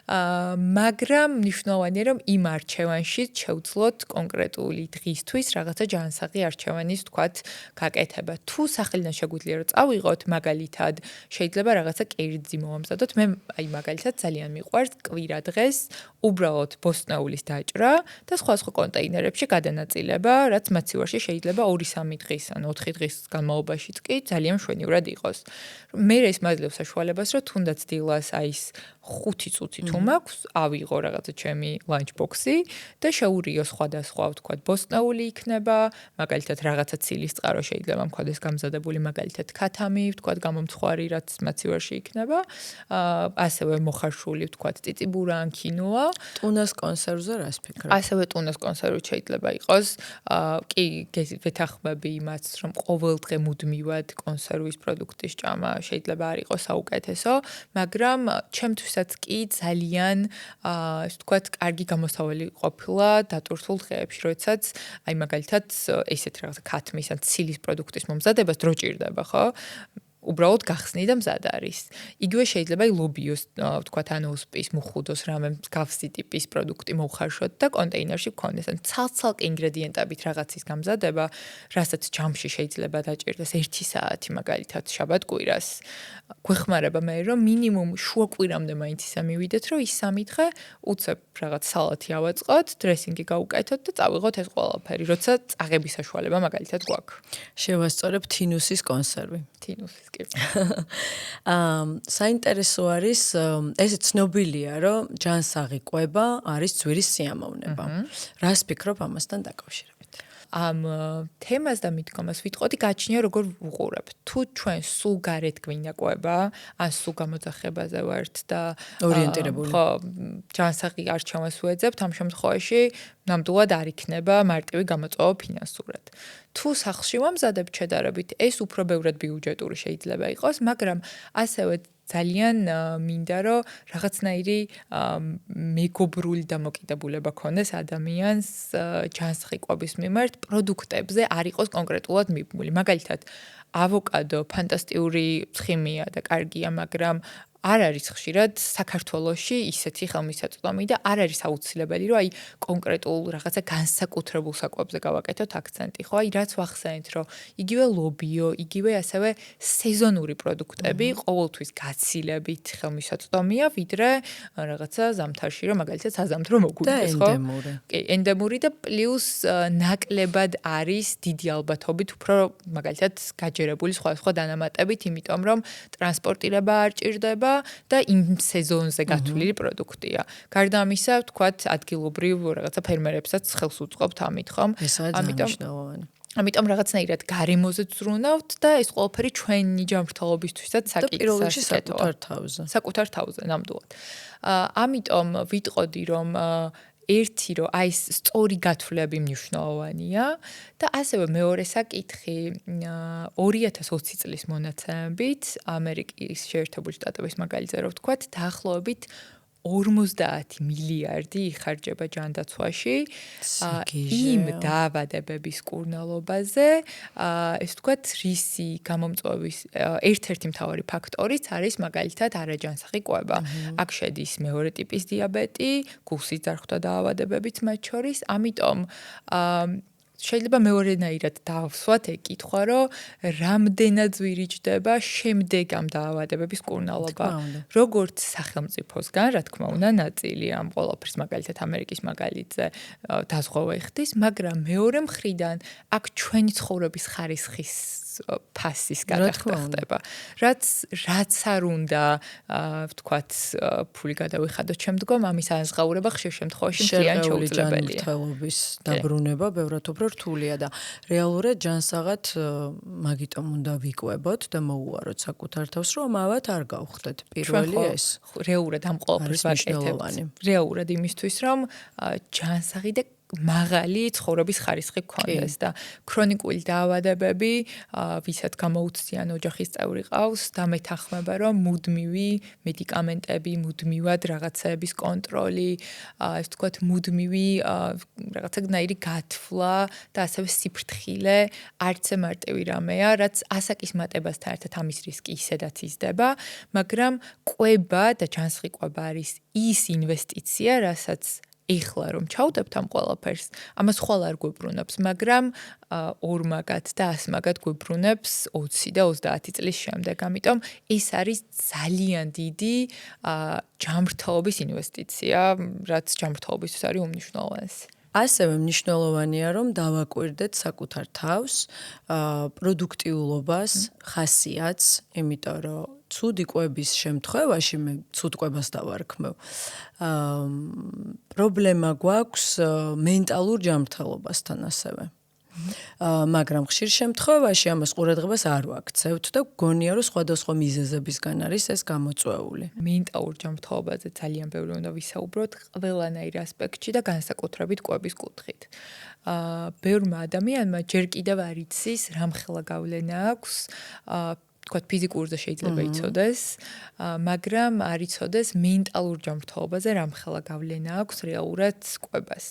S2: მაგრამ მნიშვნელოვანია, რომ იმ არჩევანში შევძლოთ კონკრეტული დღისთვის რაღაცა ჯანსაღი არჩევანის თქვათ გაკეთება. თუ სახელიდან შეგვიძლია რომ წავიღოთ, მაგალითად, შეიძლება რაღაცა კერძი მოვამზადოთ. მე აი მაგალითად ძალიან მიყვარს კვირა დღეს უბრალოდ ბოსტნეულის დაჭრა და სხვა კონტეინერებში გადანაწილება, რაც მაცივარში შეიძლება 2-3 დღის ან 4 დღის განმავლობაშიც კი ძალიან მშვენივრად იყოს. მე ეს მაძლევს საშუალებას, რომ თუნდაც დილას აი ეს 5 წუთი თუ მაქვს, ავიღო რაღაცა ჩემი ლანჩბოქსი და შეურიო სხვადასხვა ვთქვათ ბოსტნეული იქნება, მაგალითად რაღაცა ცილის წყარო შეიძლება მქონდეს გამზადებული, მაგალითად ქათამი, ვთქვათ გამომცხვარი, რაც მაცივარში იქნება, ასევე მოხარშული ვთქვათ წიწიბურა ან კინოა.
S1: ტუნას კონსერვზე რას ფიქრობ?
S2: ასევე ტუნას კონსერვი შეიძლება იყოს. კი ვეთანხმები იმას, რომ ყოველდღე მუდმივად კონსერვის პროდუქტის ჭამა შეიძლება არ იყოს საუკეთესო, მაგრამ ჩემთვისაც კი ძალიან ასე ვთქვათ, კარგი გამოსავალი ყოფილა დატვირთულ დღეებში, როდესაც აი მაგალითად ესეთ რაღაცა ქათმის ან ცილის პროდუქტის მომზადებას დრო ჭირდება, ხო? უბრალოდ გახსნი და მზად არის. იგივე შეიძლება ლობიოს, ვთქვათ, ან ოსპის, მუხუდოს რამე მსგავსი ტიპის პროდუქტი მოვხარშოთ და კონტეინერში გქონდეს. ან ცალ-ცალკე ინგრედიენტებით რაღაცის გამზადება, რასაც ჯამში შეიძლება დაჭირდეს 1 საათი, მაგალითად, შაბათ-კვირას. გვეხმარება მე, რომ მინიმუმ შუა კვირამდე მაინც ისე მივიდეთ, რომ ის 3 დღე უცებ რაღაც სალათი ავაწყოთ, დრესინგი გავუკეთოთ და წავიღოთ ეს ყველაფერი, როცა წაღების საშუალება მაგალითად გვაქვს.
S1: შევასწორებ თინუსის კონსერვი.
S2: თინუსის
S1: საინტერესო არის, ესე ცნობილია, რომ ჯანსაღი კვება არის ძვირის სიამოვნება. რას ფიქრობ ამასთან დაკავშირებით?
S2: ამ თემას და მიდგომას ვიტყოდი გაჩნია როგორ ვუყურებ. თუ ჩვენ სულ გარეთ გვინდა კვება, ან სულ გამოძახებაზე ვართ და
S1: ორიენტირებული.
S2: ხო, ჯანსაღი არჩევანს ვეძებთ, ამ შემთხვევაში ნამდვილად არ იქნება მარტივი გამოწვევა ფინანსურად. თუ სახლში ვამზადებ შედარებით, ეს უფრო ბევრად ბიუჯეტური შეიძლება იყოს, მაგრამ ასევე ძალიან მინდა რომ რაღაცნაირი მეგობრული დამოკიდებულება ქონდეს ადამიანს ჯანსაღი კვების მიმართ პროდუქტებზე არ იყოს კონკრეტულად მიბმული. მაგალითად, ავოკადო ფანტასტიკური ცხიმია და კარგია, მაგრამ არ არის ხშირად საქართველოში ისეთი ხელმისაწვდომი და არ არის აუცილებელი, რომ აი კონკრეტულ რაღაცა განსაკუთრებულ საკვებზე გავაკეთოთ აქცენტი, ხო? აი რაც ვახსენეთ, რომ იგივე ლობიო, იგივე ასევე სეზონური პროდუქტები ყოველთვის გაცილებით ხელმისაწვდომია, ვიდრე რაღაცა ზამთარში, რომ მაგალითად საზამთრო მოგვიდეს, ხო? კი, ენდემური და პლუს ნაკლებად არის დიდი ალბათობით უფრო მაგალითად გაჯერებული სხვა დანამატებით, იმიტომ რომ ტრანსპორტირება არ ჭირდება და იმ სეზონზე გათვლილი პროდუქტია. გარდა ამისა, ვთქვათ, ადგილობრივ რაღაცა ფერმერებსაც ხელს უწყობთ ამით, ხომ? ამიტომ რაღაცნაირად გარემოზე ზრუნავთ და ეს ყველაფერი ჩვენი ჯანმრთელობისთვისაც
S1: საკითხია.
S2: საკუთარ თავზე, ნამდვილად. ამიტომ ვიტყოდი, რომ ერთი რომ აი ეს სწორი გათვლები მნიშვნელოვანია და ასევე მეორე საკითხი 2020 წლის მონაცემებით ამერიკის შეერთებული შტატების მაგალითზე რომ ვთქვათ დაახლოებით 50 მილიარდი იხარჯება ჯანდაცვაში იმ დაავადებების კურნალობაზე, ეს ვთქვათ, რისი გამომწვევის ერთ-ერთი მთავარი ფაქტორიც არის მაგალითად არაჯანსაღი კვება. აქ შედის მეორე ტიპის დიაბეტი, გულსის ძარღვთა დაავადებებიც მათ შორის, ამიტომ შეიძლება მეორენაირად დავსვათ ეგ კითხვა, რომ რამდენად ზვირიჭდება შემდეგ ამ დაავადებების კურნალობა. როგორც სახელმწიფოსგან, რა თქმა უნდა, ნაწილი ამ ყველაფრის მაგალითად ამერიკის მაგალითზე დაზღვევა იხდის, მაგრამ მეორე მხრიდან აქ ჩვენი ცხოვრების ხარისხის ფასის გადახდა ხდება. რაც არ უნდა, ვთქვათ, ფული გადავიხადოთ შემდგომ, ამის ანაზღაურება ხშირ შემთხვევაში მთლიან შეუძლებელია.
S1: ჯანმრთელობის დაბრუნება ბევრად უფრო რთულია და რეალურად ჯანსაღად მაგიტომ უნდა ვიკვებოთ და მოუაროთ საკუთარ თავს, რომ ამავად არ გავხდეთ. პირველი ეს.
S2: რეალურად ამ ყველაფერს ვაკეთებთ. რეალურად იმისთვის, რომ ჯანსაღი და მაღალი ცხოვრების ხარისხი გქონდეს და ქრონიკული დაავადებები, ვისაც გამოუცდიან ოჯახის წევრი ყავს და მეთანხმება, რომ მუდმივი მედიკამენტები, მუდმივად რაღაცების კონტროლი, ეს ვთქვათ, მუდმივი რაღაცნაირი გათვლა და ასევე სიფრთხილე არც მარტივი რამეა, რაც ასაკის მატებასთან ერთად ამის რისკი ისედაც იზრდება, მაგრამ ყვება და ჯანსაღი ყვება არის ის ინვესტიცია, რასაც ეხლა რომ ჩავდებთ ამ ყველაფერს, ამას ხვალ არ გვებრუნებს, მაგრამ ორმაგად და 100 მაგად გვებრუნებს 20 და 30 წლის შემდეგ. ამიტომ ეს არის ძალიან დიდი ჯანმრთელობის ინვესტიცია, რაც ჯანმრთელობისთვის არის უმნიშვნელოვანესი.
S1: ასევე მნიშვნელოვანია, რომ დავაკვირდეთ საკუთარ თავს, პროდუქტიულობას, ხასიათს, იმიტომ რომ ცუდი კვების შემთხვევაში მე ცუდ კვებას დავარქმევ. პრობლემა გვაქვს მენტალურ ჯანმრთელობასთან ასევე. მაგრამ ხშირ შემთხვევაში ამას ყურადღებას არ ვაქცევთ და გონია რომ სხვადასხვა მიზეზებისგან არის ეს გამოწვეული.
S2: მენტალურ ჯანმრთელობაზე ძალიან ბევრი უნდა ვისაუბროთ ყველანაირ ასპექტში და განსაკუთრებით კვების კუთხით. ბევრმა ადამიანმა ჯერ კიდევ არ იცის რამხელა გავლენა აქვს თქვათ ფიზიკურზე შეიძლება იცოდეს, მაგრამ არ იცოდეს მენტალურ ჯანმრთელობაზე რამხელა გავლენა აქვს რეალურად კვებას.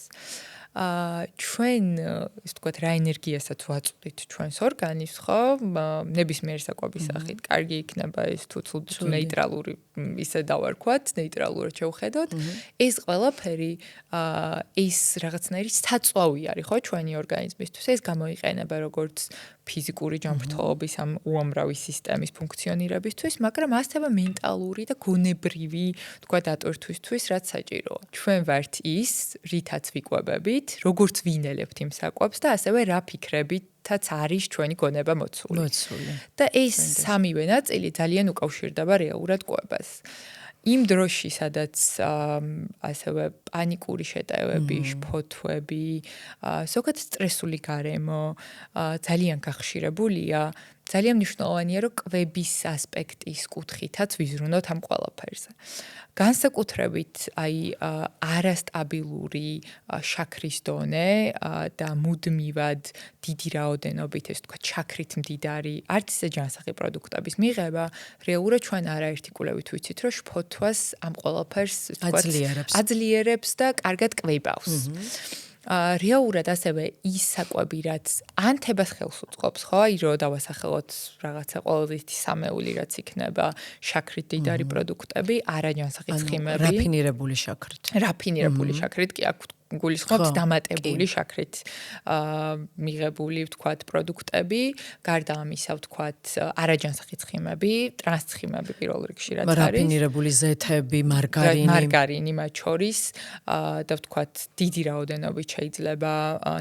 S2: ჩვენ ის თქვათ რა ენერგიასაც ვაწვდით ჩვენს ორგანიზმს, ხო? ნებისმიერ საკვების სახით. კარგი იქნება ეს თუ ნეიტრალური ისე დავარქვათ, ნეიტრალურად შევხედოთ. ეს ყველაფერი ის რაღაცნაირი საწვავი არის, ხო, ჩვენი ორგანიზმისთვის. ეს გამოიყენება როგორც ფიზიკური ჯანმრთელობის ამ უამრავი სისტემის ფუნქციონირებისთვის, მაგრამ ასევე მენტალური და გონებრივი, თქვათ, ატვირთვისთვის, რაც საჭიროა. ჩვენ ვართ ის, რითაც ვიკვებებით, როგორც ვინელებთ იმ საკვებს და ასევე რა ფიქრებითაც არის ჩვენი გონება მოცული. და ეს სამივე ნაწილი ძალიან უკავშირდება რეალურად კვებას. იმ დროში, სადაც ასევე პანიკური შეტევები, შფოთვები, ზოგადად სტრესული გარემო ძალიან გახშირებულია, ძალიან მნიშვნელოვანია, რომ კვების ასპექტის კუთხითაც ვიზრუნოთ ამ ყველაფერზე. განსაკუთრებით აი არასტაბილური შაქრის დონე და მუდმივად დიდი რაოდენობით ეს თქვა შაქრით მდიდარი არც ისე ჯანსაღი პროდუქტების მიღება რეალურად ჩვენ არაერთი კულევით ვიცით რომ შფოთვას ამ ყველაფერს თქვა აძლიერებს და კარგად კვებავს. რეალურად ასევე ის საკვები, რაც ანთებას ხელს უწყობს, ხო, აი რომ დავასახელოთ რაღაცა ყოველდღიური სამეული, რაც იქნება შაქრით მდიდარი პროდუქტები, არაჯანსაღი ცხიმები,
S1: რაფინირებული შაქრით.
S2: რაფინირებული შაქრით კი აქ გულისხმობს დამატებული შაქრით მიღებული, ვთქვათ, პროდუქტები, გარდა ამისა, ვთქვათ, არაჯანსაღი ცხიმები, ტრანსცხიმები პირველ რიგში რაც არის.
S1: რაფინირებული ზეთები, მარგარინი
S2: მათ შორის და ვთქვათ, დიდი რაოდენობით შეიძლება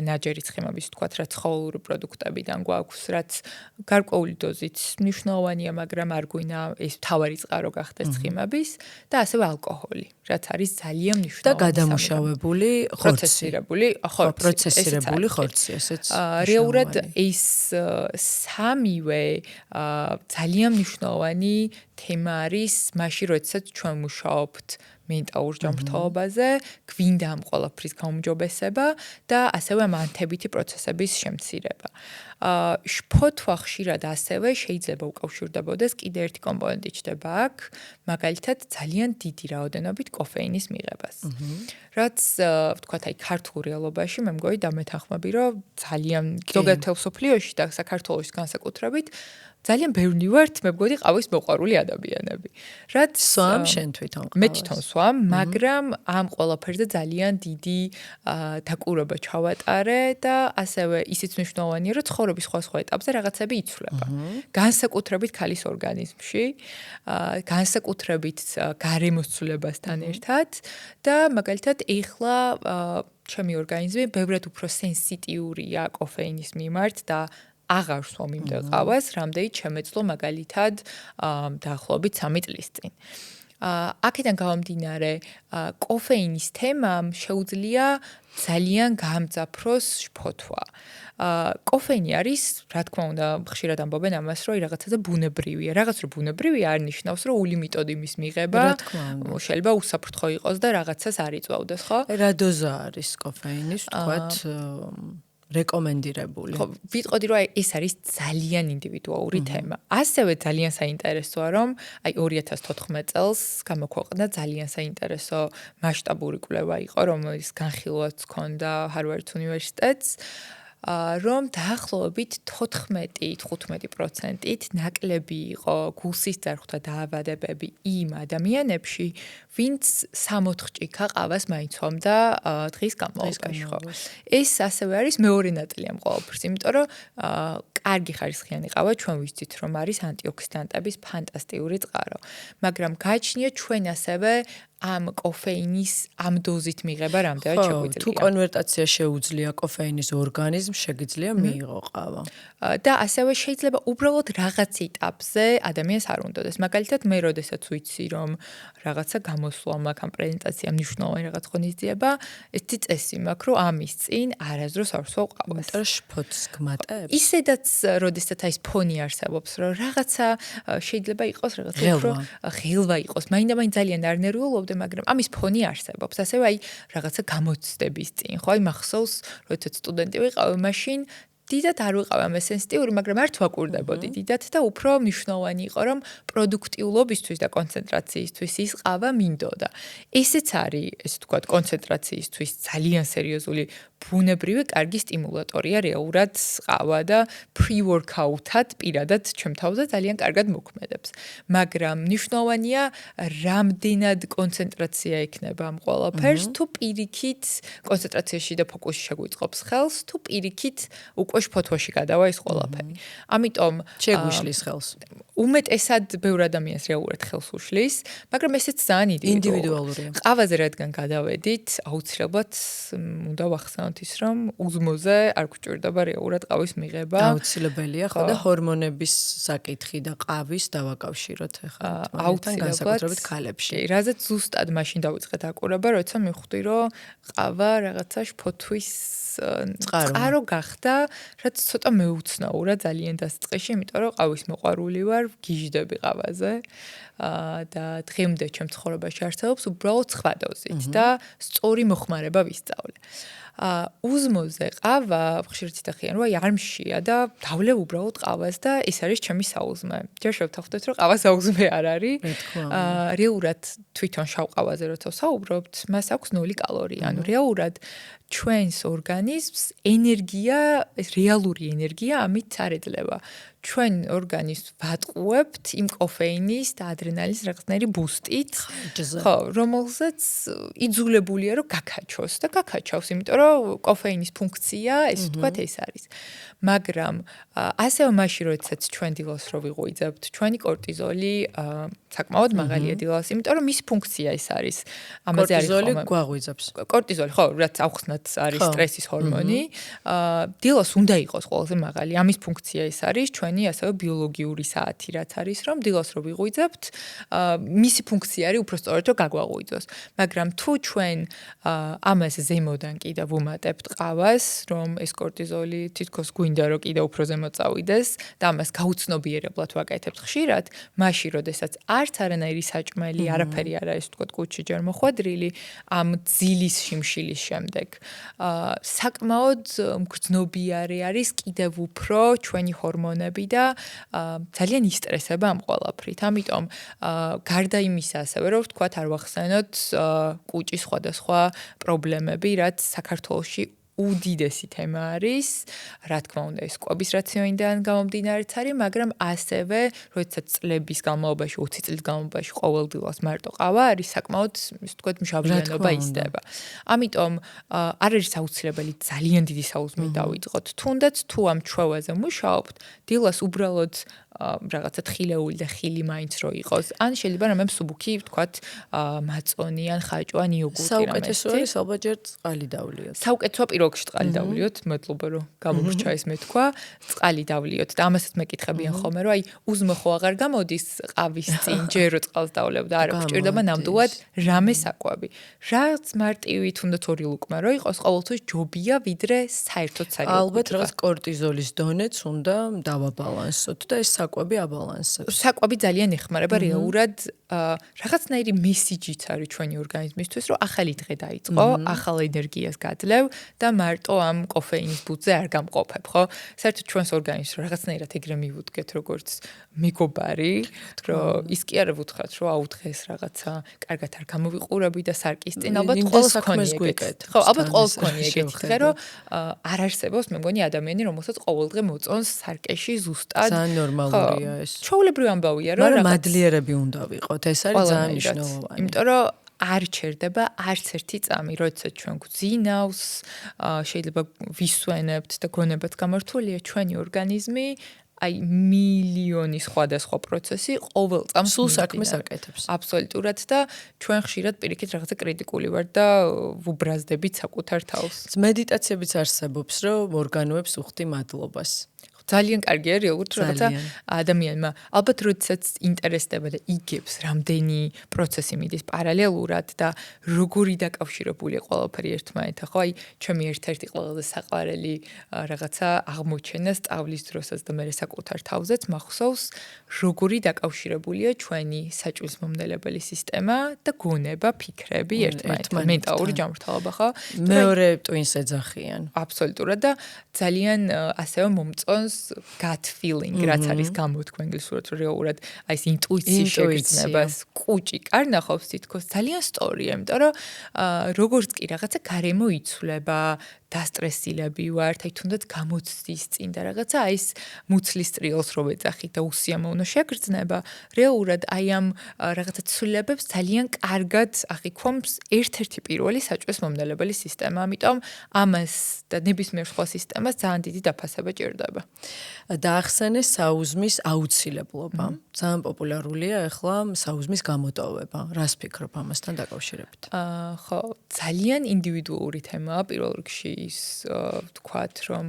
S2: ნაჯერი ცხიმების, ვთქვათ, რაც ცხოველური პროდუქტებიდან გვაქვს, რაც გარკვეული დოზით მნიშვნელოვანია, მაგრამ არ გვინდა ეს მთავარი წყარო გახდეს ცხიმების და ასევე ალკოჰოლი, რაც არის ძალიან მნიშვნელოვანი.
S1: და გადამუშავებული
S2: პროცესირებული
S1: ხორცი, ესეც.
S2: რეალურად ეს სამივე ძალიან მნიშვნელოვანი თემა არის მაშინ, როდესაც ჩვენ მუშაობთ მენტალურ ჯანმრთელობაზე, გვინდა ამ ყველაფრის გაუმჯობესება და ასევე ამ ანთებითი პროცესების შემცირება. შფოთვა ხშირად ასევე შეიძლება უკავშირდებოდეს კიდე ერთი კომპონენტი ჩდება აქ, მაგალითად ძალიან დიდი რაოდენობით კოფეინის მიღებას. რაც ვთქვათ, აი ქართულ რეალობაში მე მგონი დამეთანხმები, რომ ძალიან ზოგადად მსოფლიოში და საქართველოს განსაკუთრებით ძალიან ბევრი ვართ, მე მგონი ყავის მოყვარული ადამიანები. რაც
S1: სვამ შენ თვითონ ყავს.
S2: მე თვითონ სვამ, მაგრამ ამ ყველაფერზე ძალიან დიდი დაკვირვება ჩავატარე და ასევე ისიც მნიშვნელოვანია, რომ ცხოვრების სხვა ეტაპზე რაღაცები იცვლება. განსაკუთრებით ქალის ორგანიზმში, განსაკუთრებით გარემოს ცვლილებასთან ერთად და მაგალითად ეხლა ჩემი ორგანიზმი ბევრად უფრო სენსიტიურია კოფეინის მიმართ და აღარ სვამ იმდენ ყავას, რამდენიც შემეძლო მაგალითად დაახლოებით 3 წლის წინ. აქედან გამომდინარე, კოფეინის თემამ შეუძლია ძალიან გამძაფროს შფოთვა. კოფეინი არის, რა თქმა უნდა, ხშირად ამბობენ ამას, რომ რაღაცაზე ბუნებრივია. რაღაც რომ ბუნებრივია არ ნიშნავს, რომ ულიმიტოდ იმის მიღება შეიძლება უსაფრთხო იყოს და რაღაცას არ იწვავდეს, ხო?
S1: რა დოზა არის კოფეინის, ვთქვათ, რეკომენდირებული.
S2: ხო, ვიტყოდი რომ ეს არის ძალიან ინდივიდუალური თემა. ასევე ძალიან საინტერესოა, რომ 2014 წელს გამოქვეყნდა ძალიან საინტერესო მასშტაბური კვლევა იყო, რომელიც განხილვაც ჰქონდა Harvard უნივერსიტეტს, რომ დაახლოებით 14-15%-ით ნაკლები იყო გულსისძარღვთა დაავადებები იმ ადამიანებში, ვინც 60 ჭიქა ყავას მაიცვამდა დღის განმავლობაში, ხო? ეს ასევე არის მეორე ნაწილი ამ ყველაფრის, იმიტომ რომ კარგი ხარისხიანი ყავა ჩვენ ვიცით, რომ არის ანტიოქსიდანტების ფანტასტიკური წყარო, მაგრამ გააჩნია ჩვენ ასევე ამ კოფეინის ამ დოზით მიღება რამდენად შეგვიძლია.
S1: თუ კონვერტაცია შეუძლია კოფეინის ორგანიზმს, შეგიძლია მიიღო ყავა.
S2: და ასევე შეიძლება უბრალოდ რაღაც ეტაპზე ადამიანს არ უნდადეს. მაგალითად, მე როდესაც ვიცი, რომ რაღაცა გამოსვლა მაქვს ამ პრეზენტაციამ მნიშვნელოვანი რაღაც ღონისძიება, ესეთი წესი მაქვს, რომ ამის წინ არასდროს არ ვსვავ ყავას.
S1: იმიტომ შფოთს გმატებს.
S2: ისედაც, როდესაც აი ეს ფონი არსებობს, რომ რაღაცა შეიძლება იყოს რაღაცა უფრო ღელვა იყოს. მაინდა-მაინც ძალიან არ ნერვიულობ მაგრამ ამის ფონი არსებობს. ასევე აი რაღაცა გამოცდების წინ, ხო? აი მახსოვს, როდესაც სტუდენტი ვიყავ, მაშინ დიდად არ ვიყავ ამ სენსიტიური, მაგრამ არ ვაკვირდებოდი დიდად და უფრო მნიშვნელოვანი იყო, რომ პროდუქტიულობისთვის და კონცენტრაციისთვის ის ყავა მინდოდა. ესეც არის, ესე ვთქვათ, კონცენტრაციისთვის ძალიან სერიოზული ბუნებრივი კარგი სტიმულატორია რეალურად ყავა და pre-workout-ად პირადად ჩემ თავზე ძალიან კარგად მოქმედებს. მაგრამ მნიშვნელოვანია, რამდენად კონცენტრაცია ექნება ამ ყველაფერს, თუ პირიქით კონცენტრაციაში და ფოკუსში შეგვიწყობს ხელს, თუ პირიქით უკვე შფოთვაში გადავა ეს ყველაფერი. ამიტომ
S1: შეგვიშლის ხელს.
S2: უმეტესად ბევრ ადამიანს რეალურად ხელს უშლის, მაგრამ ესეც ძალიან
S1: ინდივიდუალურია.
S2: ყავაზე რადგან გადავედით, აუცილებლად უნდა ვახსენოთ ის, რომ უზმოზე არ გვჭირდება რეალურად ყავის მიღება.
S1: აუცილებელია, ხო და ჰორმონების საკითხი და ყავის დავაკავშიროთ ახლა თმასთან განსაკუთრებით ქალებში.
S2: რაზეც ზუსტად მაშინ დავიწყეთ აკვირება, როცა მივხვდი, რომ ყავა რაღაცა შფოთვის წყარო გახდა, რაც ცოტა მეუცნაურა ძალიან დასწყეში, იმიტომ რომ ყავის მოყვარული ვარ, გიჟდები ყავაზე და დღემდე ჩემ ცხოვრებაში არსებობს უბრალოდ სხვა დოზით და სწორი მოხმარება ვისწავლე. უზმოზე ყავა ხშირად იტახიან, რომ არ მშია და დავლევ უბრალოდ ყავას და ეს არის ჩემი საუზმე. ჯერ შევთანხმდეთ, რომ ყავა საუზმე არ არის. რეალურად თვითონ შავ ყავაზე როცა საუბრობთ, მას აქვს 0 კალორია. ანუ რეალურად ჩვენს ორგანიზმს ენერგია, ეს რეალური ენერგია ამით არ ეძლევა. ჩვენ ორგანიზმს ვატყუებთ იმ კოფეინის და ადრენალინის რაღაცნაირი ბუსტით, ხო, რომელზეც იძულებულია რომ გაქაჩოს და გაქაჩავს, იმიტომ რომ კოფეინის ფუნქცია, ესე ვთქვათ, ეს არის. მაგრამ ასევე მაშინ როდესაც ჩვენ დილას რო ვიღვიძებთ, ჩვენი კორტიზოლი საკმაოდ მაღალია დილას, იმიტომ რომ მის ფუნქცია ეს არის.
S1: ამაზე არის კორტიზოლი გვაღვიძებს.
S2: კორტიზოლი, ხო, რაც აუხსნათ არის სტრესის ჰორმონი. დილას უნდა იყოს ყველაზე მაღალი. ამის ფუნქცია ეს არის ჩვენი ასევე ბიოლოგიური საათი, რაც არის, რომ დილას რო ვიღვიძებთ, მისი ფუნქცია არის უფრო სწორად რომ გაგვაღვიძოს. მაგრამ თუ ჩვენ ამას ზემოდან კიდევ ვუმატებთ ყავას, რომ ეს კორტიზოლი თითქოს გვინდა რომ კიდევ უფრო ზემოთ წავიდეს და ამას გაუცნობიერებლად ვაკეთებთ ხშირად, მაშინ როდესაც არც არანაირი საჭმელი, არაფერი არ არის, თქო, კუჩი ჯერ მოხვედრილი ამ ძილის შიმშილის შემდეგ. საკმაოდ მგრძნობიარე არის კიდევ უფრო ჩვენი ჰორმონები და ძალიან ისტრესება ამ ყველაფრით. ამიტომ გარდა იმისა, ასევე რომ ვთქვათ, არ ვახსენოთ კუჭის სხვადასხვა პრობლემები, რაც საქართველოში უდიდესი თემა არის, რა თქმა უნდა, ეს კვების რაციონიდან გამომდინარეც არის, მაგრამ ასევე, როდესაც წლების განმავლობაში, 20 წლის განმავლობაში ყოველ დილას მარტო ყავა არის საკმაოდ, ისე ვთქვათ, მშაბლიანობა იზრდება. ამიტომ არ არის აუცილებელი ძალიან დიდი საუზმით დავიწყოთ. თუნდაც თუ ამ ჩვევაზე მუშაობთ, დილას უბრალოდ რაღაცა თხილეული და ხილი მაინც რო იყოს, ან შეიძლება რამე მსუბუქი, ვთქვათ, მაწონი ან ხაჭო ან იოგურტი რამე.
S1: საუკეთესო არის ალბათ ჯერ წყალი დავლიოთ.
S2: საუკეთესო პიროგში წყალი დავლიოთ, მადლობა რომ გამოგვრჩა ეს მე თქვა, წყალი დავლიოთ და ამასაც მეკითხებიან ხოლმე რომ აი უზმახო აღარ გამოდის ყავის წინ ჯერ რო წყალს დავლევ და არა გვჭირდება ნამდვილად რამე საკვები. რაც მარტივი თუნდაც 2 ლუკმა რო იყოს, ყოველთვის ჯობია ვიდრე საერთოდ სარიალ.
S1: ალბათ რაღაც კორტიზოლის დონეც უნდა დავაბალანსოთ და ეს საკვები აბალანსებს.
S2: საკვები ძალიან ეხმარება რეალურად რაღაცნაირი მესიჯიც არის ჩვენი ორგანიზმისთვის, რომ ახალი დღე დაიწყო, ახალ ენერგიას გაძლევ და მარტო ამ კოფეინის ბუძზე არ გამყოფებ, ხო? საერთოდ ჩვენს ორგანიზმს რაღაცნაირად ეგრე მივუდგეთ, როგორც მეგობარი, რომ ის კი არ ვუთხრათ, რომ აუ დღეს რაღაცა კარგად არ გამოვიყურები და სარკის წინ ალბათ ყოველს გქონიეგეთ. ხო, ალბათ ყოველს გქონიეგეთ, ხე რომ არ არსებობს, მე მგონი ადამიანი, რომელსაც ყოველდღე მოწონს სარკეში ზუსტად.
S1: ძალიან ნორმალურია ეს.
S2: ჩვეულებრივი ამბავია, რომ
S1: მაგრამ მადლიერები უნდა ვიყოთ, ეს არის ძალიან მნიშვნელოვანი.
S2: იმიტომ რომ არ ჩერდება არც ერთი წამი, როდესაც ჩვენ გვძინავს, შეიძლება ვისვენებთ და გონებაც გამართულია ჩვენი ორგანიზმი, აი მილიონი სხვადასხვა პროცესი ყოველ წამს
S1: სულ საქმეს აკეთებს.
S2: აბსოლუტურად და ჩვენ ხშირად პირიქით რაღაცა კრიტიკული ვართ და ვუბრაზდებით საკუთარ თავს.
S1: მედიტაციებიც არსებობს, რომ ორგანოებს უხდი მადლობას.
S2: ძალიან კარგია რეალურად რაღაცა ადამიანმა ალბათ როდესაც ინტერესდება და იგებს რამდენი პროცესი მიდის პარალელურად და როგორი დაკავშირებულია ყველაფერი ერთმანეთთან ხო აი ჩემი ერთ-ერთი ყველაზე საყვარელი რაღაცა აღმოჩენა სწავლის დროსაც და მე საკუთარ თავზეც მახსოვს როგორი დაკავშირებულია ჩვენი საჭმლის-მომნელებელი სისტემა და გონება ფიქრები ერთმანეთთან მენტალური ჯანმრთელობა ხო
S1: მეორე ტვინს ეძახიან
S2: აბსოლუტურად და ძალიან ასევე მომწონს gut feeling, რაც არის გამოთქვა ინგლისურად, რომ რეალურად აი ეს ინტუიციის შეგრძნებას კუჭი კარნახობს თითქოს ძალიან სწორია, იმიტომ რომ როგორც კი რაღაცა გარემო იცვლება, დასტრესილები ვართ, აი თუნდაც გამოცდის წინ და რაღაცა აი ეს მუცლის ტრიალს რო ვეძახით და უსიამოვნო შეგრძნება, რეალურად აი ამ რაღაცა ცვლილებებს ძალიან კარგად აღიქვამს ერთ-ერთი პირველი საჭმლის-მომნელებელი სისტემა, ამიტომ ამას და ნებისმიერ სხვა სისტემას ძალიან დიდი დაფასება ჭირდება.
S1: დაახსენეს საუზმის აუცილებლობა. ძალიან პოპულარულია ახლა საუზმის გამოტოვება. რას ფიქრობ ამასთან დაკავშირებით?
S2: ხო, ძალიან ინდივიდუალური თემაა პირველ რიგში ის ვთქვათ, რომ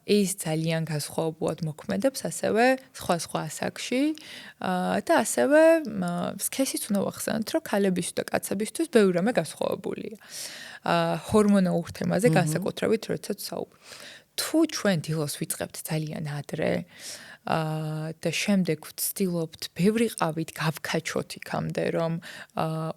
S2: ეს ძალიან განსხვავებულად მოქმედებს ასევე სხვა ასაკში და ასევე სქესიც უნდა ვახსენოთ, რომ ქალებისთვის და კაცებისთვის ბევრი რამე განსხვავებულია. ჰორმონალურ თემაზე განსაკუთრებით, როდესაც საუბრობთ. თუ ჩვენ დილოს ვიწყებთ ძალიან ადრე და შემდეგ ვცდილობთ ბევრი ყავით გავქაჩოთ იქამდე რომ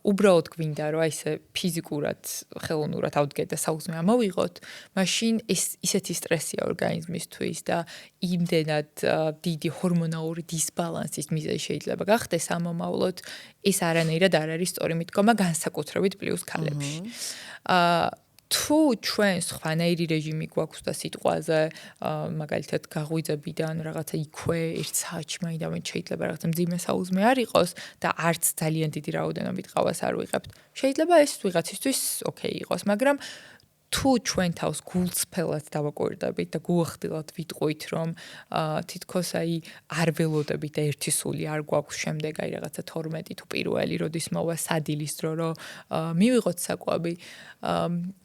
S2: უბრალოდ გვინდა რომ აი ესე ფიზიკურად ხელოვნურად ავდგეთ და საუზმე ამოვიღოთ მაშინ ეს ისეთი სტრესია ორგანიზმისთვის და იმდენად დიდი ჰორმონალური დისბალანსის მიზეზი შეიძლება გახდეს ამომავლოდ ეს არანაირად არ არის სწორი მიდგომა განსაკუთრებით პლუს ქალებში თუ ჩვენ სხვანაირი რეჟიმი გვაქვს და სიტყვაზე მაგალითად გაღვიძებიდან რაღაცა იქვე 1 საათში მაინდამაინც შეიძლება რაღაცა მძიმე საუზმე არ იყოს და არც ძალიან დიდი რაოდენობით ყავას არ ვიღებთ შეიძლება ეს ვიღაცისთვის ოკეი იყოს მაგრამ თუ ჩვენ თავს გულწრფელად დავაკვირდებით და გუახდილად ვიტყვით რომ თითქოს აი არ ველოდებით და ერთი სული არ გვაქვს შემდეგ აი რაღაცა 12 თუ პირველი როდის მოვა სადილის დრო რომ მივიღოთ საკვები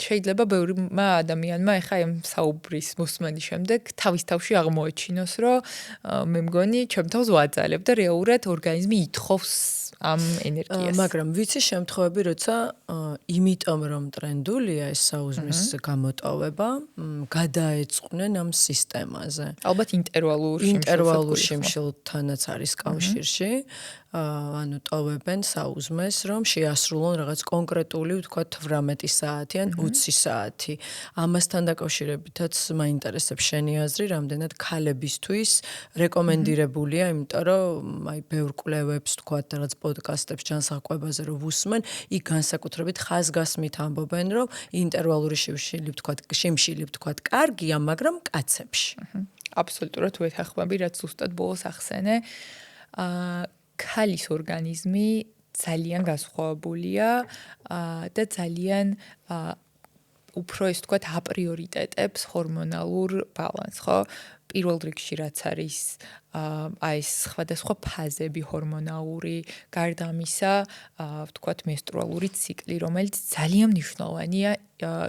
S2: შეიძლება ბევრმა ადამიანმა ეხა ამ საუბრის მოსმენის შემდეგ თავის თავში აღმოეჩინოს რომ მე მგონი ჩემ თავს ვაძალებ და რეალურად ორგანიზმი ითხოვს ამ ენერგიას
S1: მაგრამ ვიცი შემთხვევები როცა იმიტომ რომ ტრენდულია ეს საუზმის გამოტოვება გადაეწყნენ ამ სისტემაზე
S2: ალბათ ინტერვალურ
S1: შიმშილთანაც არის კავშირში ანუ ტოვებენ საუზმეს რომ შეასრულონ რაღაც კონკრეტული ვთქვათ 18 საათი ან 20 საათი ამასთან დაკავშირებითაც მაინტერესებს შენი აზრი რამდენად ქალებისთვის რეკომენდირებულია იმიტომ რომ აი ბევრ კვლევებს ვთქვათ რაღაც პოდკასტებს ჯანსაღყვებაზე რომ ვუსმენ იქ განსაკუთრებით ხაზგასმით ამბობენ რომ ინტერვალური შიმშილი ვთქვათ კარგია მაგრამ კაცებში
S2: აბსოლუტურად ვეთანხმები რაც ზუსტად ბოლოს ახსენე ქალის ორგანიზმი ძალიან განსხვავებულია და ძალიან უფრო ის ვთქვათ აპრიორიტეტებს ჰორმონალურ ბალანსს, ხო? პირველ რიგში რაც არის აი ეს სხვადასხვა ფაზები ჰორმონალური, გარდა ამისა, ვთქვათ, მენსტრუალური ციკლი, რომელიც ძალიან მნიშვნელოვანია,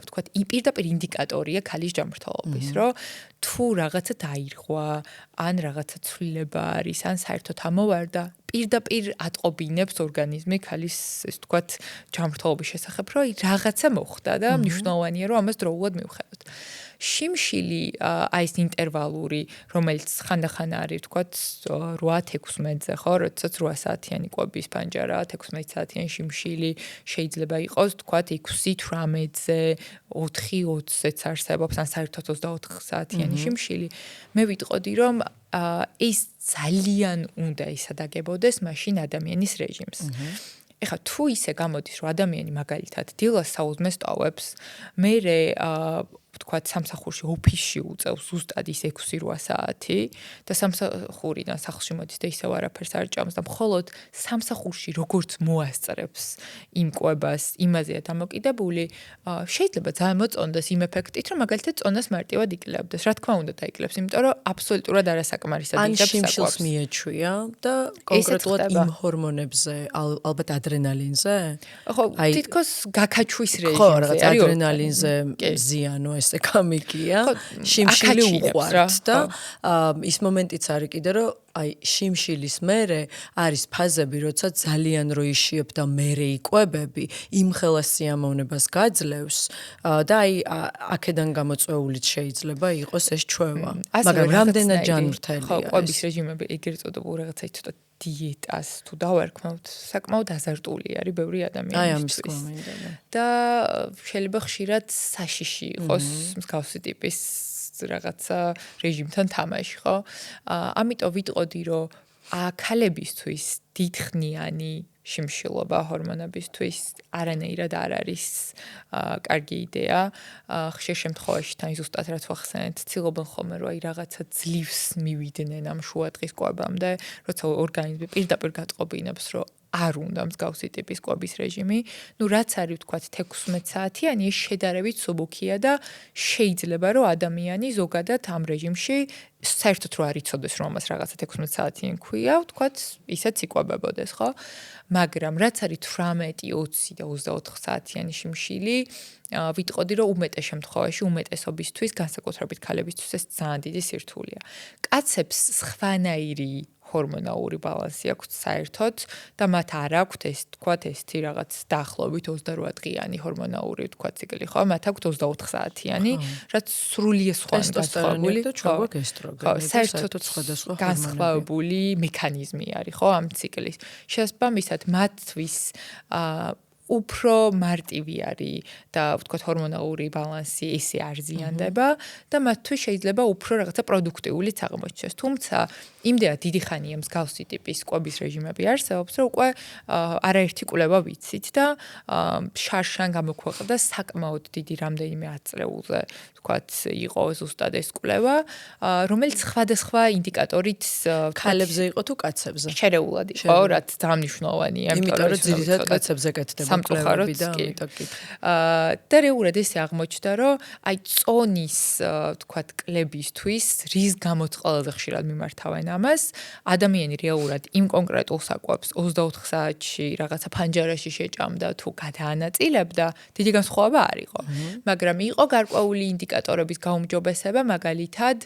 S2: ვთქვათ, პირდაპირ ინდიკატორია ქალის ჯანმრთელობის, რომ თუ რაღაცა დაირღვა, ან რაღაცა ცვლილება არის, ან საერთოდ ამოვარდა, პირდაპირ ატყობინებს ორგანიზმი ქალის, ეს ვთქვათ, ჯანმრთელობის შესახებ, რომ რაღაცა მოხდა და მნიშვნელოვანია, რომ ამას დროულად მივხედოთ. შიმშილი აი ეს ინტერვალური, რომელიც ხანდახან არის, ვთქვათ, 8-16-ზე, ხო, როდესაც 8 საათიანი კვების პანჯარა, 16 საათიანი შიმშილი შეიძლება იყოს, ვთქვათ, 6-18-ზე, 4-20-ზეც არსებობს, ან საერთოდ 24 საათიანი შიმშილი. მე ვიტყოდი, რომ ეს ძალიან უნდა ისადაგებოდეს მაშინ ადამიანის რეჟიმს. ეხლა თუ ისე გამოდის, რომ ადამიანი მაგალითად დილას საუზმეს ტოვებს, მერე ვთქვათ, სამსახურში ოფისში უწევს ზუსტად ის 6-8 საათი და სამსახურიდან სახლში მოდის და ისევ არაფერს არ ჭამს და მხოლოდ სამსახურში როგორც მოასწრებს იმ კვებას, იმაზეა დამოკიდებული, შეიძლება ძალიან მოწონდეს იმ ეფექტით, რომ მაგალითად წონას მარტივად იკლებდეს. რა თქმა უნდა დაიკლებს, იმიტომ რომ აბსოლუტურად არასაკმარისად იღებს საკვებს.
S1: ან შიმშილს მიეჩვია და კონკრეტულად იმ ჰორმონებზე, ალბათ ადრენალინზე?
S2: ხო, თითქოს გაქაჩვის რეჟიმზე.
S1: ხო, რაღაც ადრენალინზე ზიანო ესე გამიგია. შიმშილი უყვართ და ის მომენტიც არის კიდე რომ აი შიმშილის მერე არის ფაზები, როცა ძალიან რო იშიებ და მერე იკვებები, იმ ხელას სიამოვნებას გაძლევს და აი აქედან გამოწვეულიც შეიძლება იყოს ეს ჩვევა. მაგრამ რამდენად ჯანმრთელია?
S2: ხო, კვების რეჟიმები ეგრეთ წოდებული რაღაცა ცოტა დიეტას თუ დავარქმევთ, საკმაოდ აზარტული არის ბევრი ადამიანისთვის. და შეიძლება ხშირად საშიში იყოს მსგავსი ტიპის რაღაცა რეჟიმთან თამაში, ხო? ამიტომ ვიტყოდი, რომ ქალებისთვის დიდხნიანი შიმშილობა ჰორმონებისთვის არანაირად არ არის კარგი იდეა. ხშირ შემთხვევაში თან ზუსტად რაც ვახსენეთ, ცდილობენ ხოლმე რომ აი რაღაცა ძლივს მივიდნენ ამ შუადღის კვებამდე, როცა ორგანიზმი პირდაპირ გატყობინებს, რომ არ უნდა მსგავსი ტიპის კვების რეჟიმი. ნუ რაც არის ვთქვათ 16 საათიანი, ეს შედარებით სუბუქია და შეიძლება რომ ადამიანი ზოგადად ამ რეჟიმში საერთოდ რო არ იცოდეს რომ ამას რაღაცა 16 საათიანი ქვია, ვთქვათ, ისეც იკვებებოდეს, ხო? მაგრამ რაც არის 18, 20 და 24 საათიანი შიმშილი, ვიტყოდი რომ უმეტეს შემთხვევაში, უმეტესობისთვის, განსაკუთრებით ქალებისთვის ეს ძალიან დიდი სირთულეა. კაცებს სხვანაირი ჰორმონალური ბალანსი აქვს საერთოდ და მათ არ აქვთ ეს თქვათ ესეთი რაღაც დაახლოებით 28 დღიანი ჰორმონალური თქვათ ციკლი ხო მათ აქვთ 24 საათიანი რაც სრულიად სხვა
S1: ტესტოსტერონი და ჩვენ გვაქვს ესტროგენი
S2: საერთოდ სხვადასხვა განსხვავებული მექანიზმი არის ხო ამ ციკლის შესაბამისად მათთვის უფრო მარტივი არის და ვთქვათ ჰორმონალური ბალანსი ესე არ ზიანდება და მათთვის შეიძლება უფრო რაღაცა პროდუქტიულიც აღმოჩნდეს. თუმცა იმდენად დიდი ხანია მსგავსი ტიპის კვების რეჟიმები არსებობს, რომ უკვე არაერთი კვლევა ვიცით და შარშან გამოქვეყნდა საკმაოდ დიდი რამდენიმე ათწლეულზე ვთქვათ იყო ზუსტად ეს კვლევა, რომელიც სხვადასხვა ინდიკატორით
S1: ქალებზე იყო თუ კაცებზე?
S2: შერეულად იყო, რაც ძალიან მნიშვნელოვანია,
S1: იმიტომ რომ ძირითადად კაცებზე გეთდება.
S2: სამწუხაროდ და რეურად ესე აღმოჩნდა, რომ აი წონის ვთქვათ კლებისთვის რის გამოც ყველაზე ხშირად მიმართავენ ამას, ადამიანი რეალურად იმ კონკრეტულ საკვებს 24 საათში რაღაცა ფანჯარაში შეჭამდა თუ გადაანაწილებდა, დიდი განსხვავება არ იყო. მაგრამ იყო გარკვეული ინდიკატორების გაუმჯობესება, მაგალითად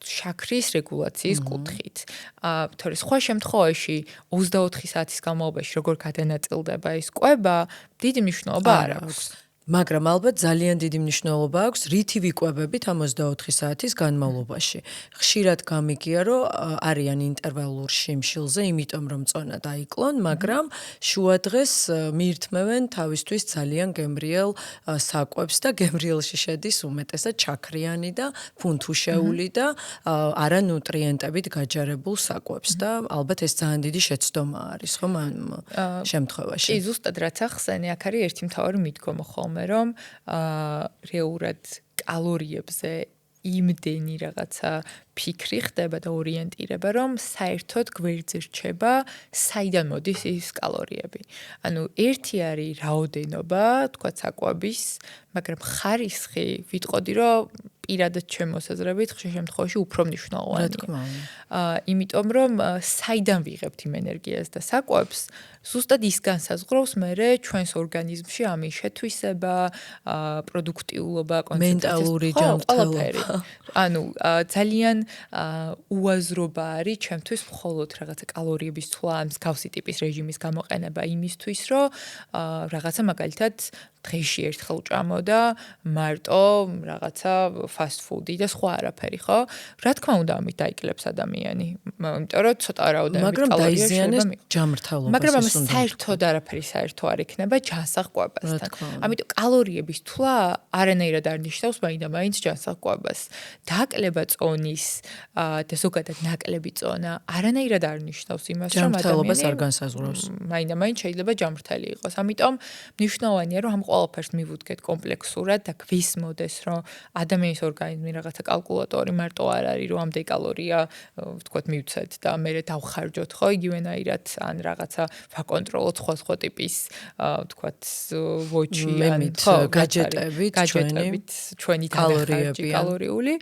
S2: შაქრის რეგულაციის კუთხით. თორე სხვა შემთხვევაში 24 საათის განმავლობაში როგორ გადანაწილდება ეს კვება, დიდი მნიშვნელობა არ აქვს.
S1: მაგრამ ალბათ ძალიან დიდი მნიშვნელობა აქვს რითი ვიკვებებით ამ 24 საათის განმავლობაში. ხშირად გამიგია, რომ არიან ინტერვალურ შიმშილზე, იმიტომ რომ წონა დაიკლონ, მაგრამ შუადღეს მიირთმევენ თავისთვის ძალიან გემრიელ საკვებს და გემრიელში შედის უმეტესად ჩაქრიანი და ფუნთუშეული და არანუტრიენტებით გაჯერებულ საკვებს და ალბათ ეს ძალიან დიდი შეცდომა არის, ხომ ამ შემთხვევაში.
S2: კი, ზუსტად რაც ახსენე, აქ არის ერთი მთავარი მიდგომა ხოლმე რომ რეურად კალორიებზე იმდენი რაღაცა ფიქრი ხდება და ორიენტირება, რომ საერთოდ გვერდზე რჩება, საიდან მოდის ის კალორიები. ანუ ერთი არის რაოდენობა, თქვათ საკვების, მაგრამ ხარისხი ვიტყოდი, რომ პირადად შემოსაზრებით ხშირ შემთხვევაში უფრო მნიშვნელოვანია.
S1: რა თქმა უნდა.
S2: იმიტომ რომ საიდან ვიღებთ იმ ენერგიას და საკვებს, ზუსტად ის განსაზღვრავს მერე ჩვენს ორგანიზმში ამის შეთვისება, პროდუქტიულობა,
S1: მენტალური ჯანმრთელობა.
S2: ანუ ძალიან უაზრობა არის ჩემთვის მხოლოდ რაღაცა კალორიების ცვლა, მსგავსი ტიპის რეჟიმის გამოყენება იმისთვის, რომ რაღაცა მაგალითად დღეში ერთხელ ჭამოდა მარტო რაღაცა fast food-ი და სხვა არაფერი, ხო? რა თქმა უნდა, ამით დაიკლებს ადამიანი, იმიტომ რომ ცოტა რაოდენობით კალორია შეიძლება მიიღოს.
S1: ჯანმრთელობას
S2: მაგრამ ამას საერთოდ არაფერი საერთო არ იქნება ჯანსაღყვებასთან. ამიტომ კალორიების თვლა არანაირად არ ნიშნავს მაინდა-მაინც ჯანსაღყვებას. დაკლება წონის და ზოგადად ნაკლები წონა არანაირად არ ნიშნავს იმას, რომ
S1: ჯანმრთელობას არ განსაზღვრავს.
S2: მაინდა-მაინც შეიძლება ჯანმრთელი იყოს. ამიტომ მნიშვნელოვანია, რომ ამ ყველაფერს მივუდგეთ კომპლექსურად და გვისმოდეს, რომ ადამიანის ორგანიზმი რაღაცა კალკულატორი მარტო არ არის, რომ ამდენი კალორია, ვთქვათ, მივცეთ და მერე დავხარჯოთ, ხო, იგივენაირად ან რაღაცა ვაკონტროლოთ სხვა ტიპის, ვთქვათ, ვოჩი ან ხო,
S1: გაჯეტებით
S2: ჩვენი კალორიული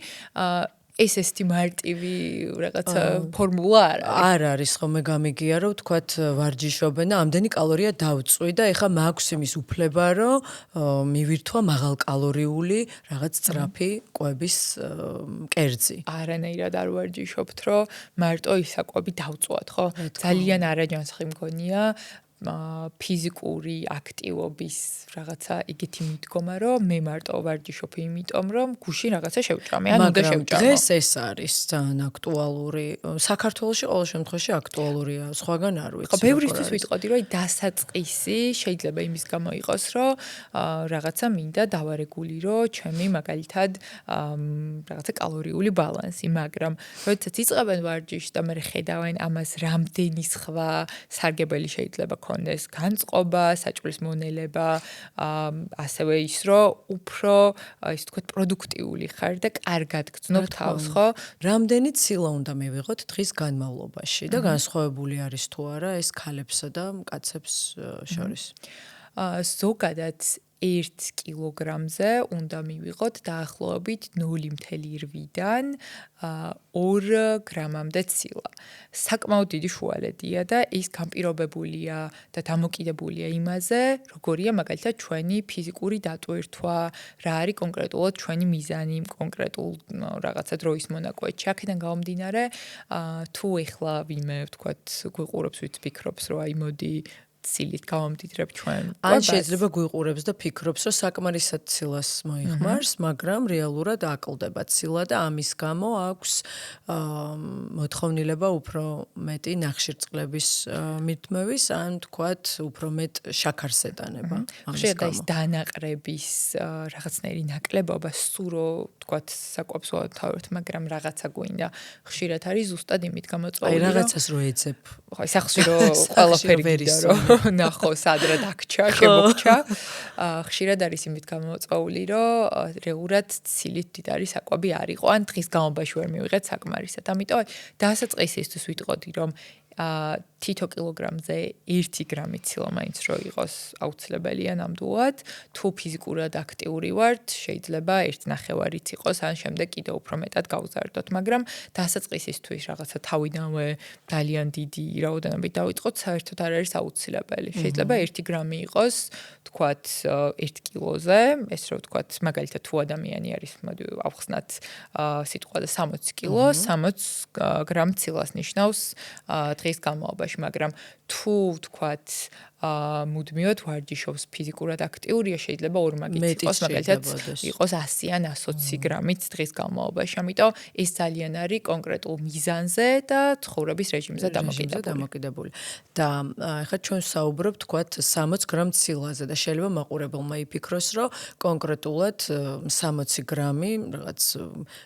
S2: ეს ესეთი მარტივი რაღაცა ფორმულა
S1: არ არის ხოლმე გამიგია რომ თქვათ ვარჯიშობენ და ამდენი კალორია დავწვი და ეხა მაქვს იმის უფლება რომ მივირთვა მაღალკალორიული რაღაც სწრაფი კვების კერძი.
S2: არანაირად არ ვარჯიშობთ რომ მარტო ისაკვები დავწვათ, ხო? ძალიან არაჯანსაღი მგონია ფიზიკური აქტივობის რაღაცა იგივე მიდგომა, რომ მე მარტო ვარჯიშობ იმიტომ, რომ გუშინ რაღაცა შევჭამე, ან უნდა შევჭამო.
S1: დღეს ეს არის ძალიან აქტუალური. საქართველოში ყოველ შემთხვევაში აქტუალურია, სხვაგან არ ვიცი.
S2: ხო, ბევრისთვის ვიტყოდი, რომ დასაწყისი შეიძლება იმის გამო იყოს, რომ რაღაცა მინდა დავარეგულირო ჩემი მაგალითად რაღაცა კალორიული ბალანსი, მაგრამ როდესაც იწყებენ ვარჯიშს და მე ხედავენ ამას რამდენი სხვა სარგებელი შეიძლება კონდეს განწყობა, საჭმლის მონელება, ასევე ის რომ უფრო ის თქვა პროდუქტიული ხარ და კარგად გძნობ თავს, ხო?
S1: რამდენი ცილა უნდა მივიღოთ დღის განმავლობაში და განსხვავებული არის თუ არა ეს ქალებსა და მკაცებს შორის?
S2: ზოგადად 1 კილოგრამზე უნდა მივიღოთ დაახლოებით 0.8-დან 2 გრამამდე ცილა. საკმაოდ დიდი შუალედია და ის განპირობებულია და დამოკიდებულია იმაზე, როგორია მაგალითად ჩვენი ფიზიკური დატვირთვა, რა არის კონკრეტულად ჩვენი მიზანი კონკრეტულ რაღაცა დროის მონაკვეთში. აქედან გამომდინარე, თუ ეხლა ვინმე ვთქვათ გვიყურებს, ვიც ფიქრობს, რომ აი მოდი ცილით გავამდიდრებ ჩვენ.
S1: ან შეიძლება გვიყურებს და ფიქრობს, რომ საკმარისად ცილას მოიხმარს, მაგრამ რეალურად აკლდება ცილა და ამის გამო აქვს მოთხოვნილება უფრო მეტი ნახშირწყლების მირთმევის, ან თქვათ, უფრო მეტ შაქარს ეტანება.
S2: ხშირად ის დანაყრების რაღაცნაირი ნაკლებობა სურო, თქვათ, საკვებს ვთავართ, მაგრამ რაღაცა გვინდა. ხშირად არის ზუსტად იმით გამოწვეული,
S1: რომ აი რაღაცას რო ეძებ.
S2: ხო, სახში რო ყველაფერი გიდა რომ ნახო სადრა დაგჭა, შემოგჭა. ხშირად არის იმით გამოწვეული, რომ რეურად ცილით დიდარი საკვები არ იყო, ან დღის განმავლობაში ვერ მივიღეთ საკმარისად. ამიტომ დასაწყისისთვის ვიტყოდი, რომ თითო კილოგრამზე 1 გრამი ცილა მაინც რო იყოს აუცილებელია ნამდვილად. თუ ფიზიკურად აქტიური ვართ, შეიძლება 1.5-იც იყოს, ან შემდეგ კიდევ უფრო მეტად გავზარდოთ, მაგრამ დასაწყისისთვის რაღაცა თავიდანვე ძალიან დიდი რაოდენობით დავიწყოთ, საერთოდ არ არის აუცილებელი. შეიძლება 1 გრამი იყოს, თქვათ 1 კილოზე, ეს რო ვთქვათ, მაგალითად თუ ადამიანი არის, მოდი ავხსნათ სიტყვაზე 60 კილო, 60 გრამ ცილას ნიშნავს დღის განმავლობაში, მაგრამ თუ ვთქვათ მუდმივად ვარჯიშობს ფიზიკურად აქტიურია, შეიძლება ორმაგიც იყოს, მაგალითად იყოს 100 ან 120 გრამით დღის განმავლობაში. ამიტომ ეს ძალიან არის კონკრეტულ მიზანზე და ცხოვრების რეჟიმზე
S1: დამოკიდებული. და ახლა ჩვენ საუბრობთ, თქვათ 60 გრამ ცილაზე და შეიძლება მაყურებელმა იფიქროს, რომ კონკრეტულად 60 გრამი რაღაც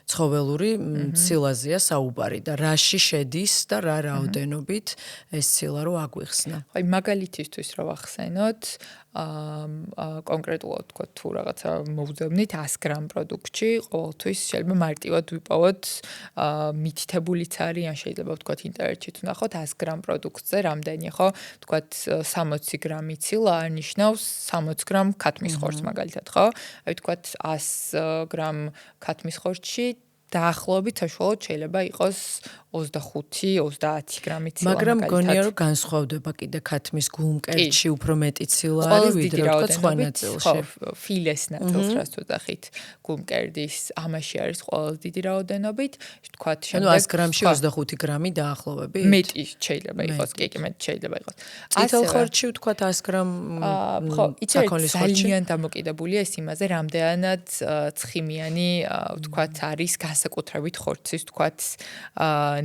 S1: ცხოველური ცილაზეა საუბარი და რაში შედის და რა რაოდენობით ეს ცილა რო აგვიხსნა.
S2: აი მაგალითისთვის პრინციპის რა ვახსენოთ, კონკრეტულად თქვა თუ რაღაცა მოვძებნით 100 გრამ პროდუქტში, ყოველთვის შეიძლება მარტივად ვიპოვოთ მითითებულიც არის, ან შეიძლება ვთქვათ ინტერნეტშიც ვნახოთ 100 გრამ პროდუქტზე რამდენი, ხო? ვთქვათ 60 გრამი ცილა არ ნიშნავს 60 გრამ ქათმის ხორცს მაგალითად, ხო? აი ვთქვათ 100 გრამ ქათმის ხორცში დაახლოებით საშუალოდ შეიძლება იყოს 25-30 გრამი ცილა მაგალითად.
S1: მაგრამ გონია რომ განსხვავდება კიდე ქათმის გულმკერდში უფრო მეტი ცილა არის ვიდრე ვთქვათ სხვა ნაწილში.
S2: ფილეს ნაწილს რაც ვთახით გულმკერდის ამაში არის ყველაზე დიდი რაოდენობით. ვთქვათ
S1: შემდეგ 100 გრამში 25 გრამი დაახლოებით.
S2: მეტი შეიძლება იყოს, კი, მეტი შეიძლება იყოს.
S1: წითელ ხორცში ვთქვათ 100 გრამ
S2: ხო, ძალიან დამოკიდებულია ის იმაზე, რამდენად ცხიმიანი ვთქვათ არის განსაკუთრებით ხორცის ვთქვათ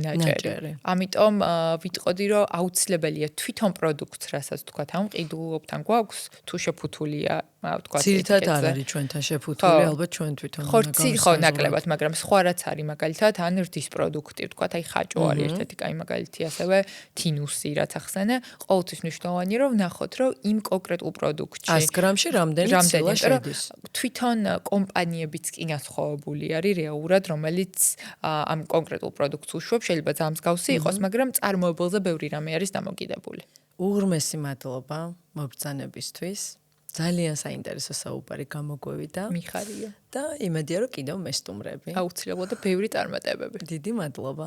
S2: ნაჭერი. ამიტომ ვიტყოდი რომ აუცილებელია თვითონ პროდუქტს, რასაც ვთქვათ, ამ ყიდულობთ, ან გვაქვს თუ შეფუთულია, ვთქვათ,
S1: ძირითადად არ არის ჩვენთან შეფუთული, ალბათ ჩვენ თვითონ
S2: ხორცი ხო ნაკლებად, მაგრამ სხვა რაც არის მაგალითად, ან რდის პროდუქტი, ვთქვათ, აი ხაჭო არის ერთ-ერთი კაი მაგალითი, ასევე თინუსი, რაც ახსენე, ყოველთვის მნიშვნელოვანია რომ ვნახოთ, რომ იმ კონკრეტულ პროდუქტში
S1: 100 გრამში რამდენი ცილა შედის.
S2: თვითონ კომპანიებიც კი განსხვავებული არის რეალურად, რომელიც ამ კონკრეტულ პროდუქტს უშვებს, შეიძლება ძალიან მსგავსი იყოს, მაგრამ წარმოებელზე ბევრი რამე არის დამოკიდებული.
S1: უღრმესი მადლობა მობრძანებისთვის. ძალიან საინტერესო საუბარი გამოგვევიდა.
S2: მიხარია.
S1: და იმედია რომ კიდევ მესტუმრები.
S2: აუცილებლად და ბევრი წარმატებები.
S1: დიდი მადლობა.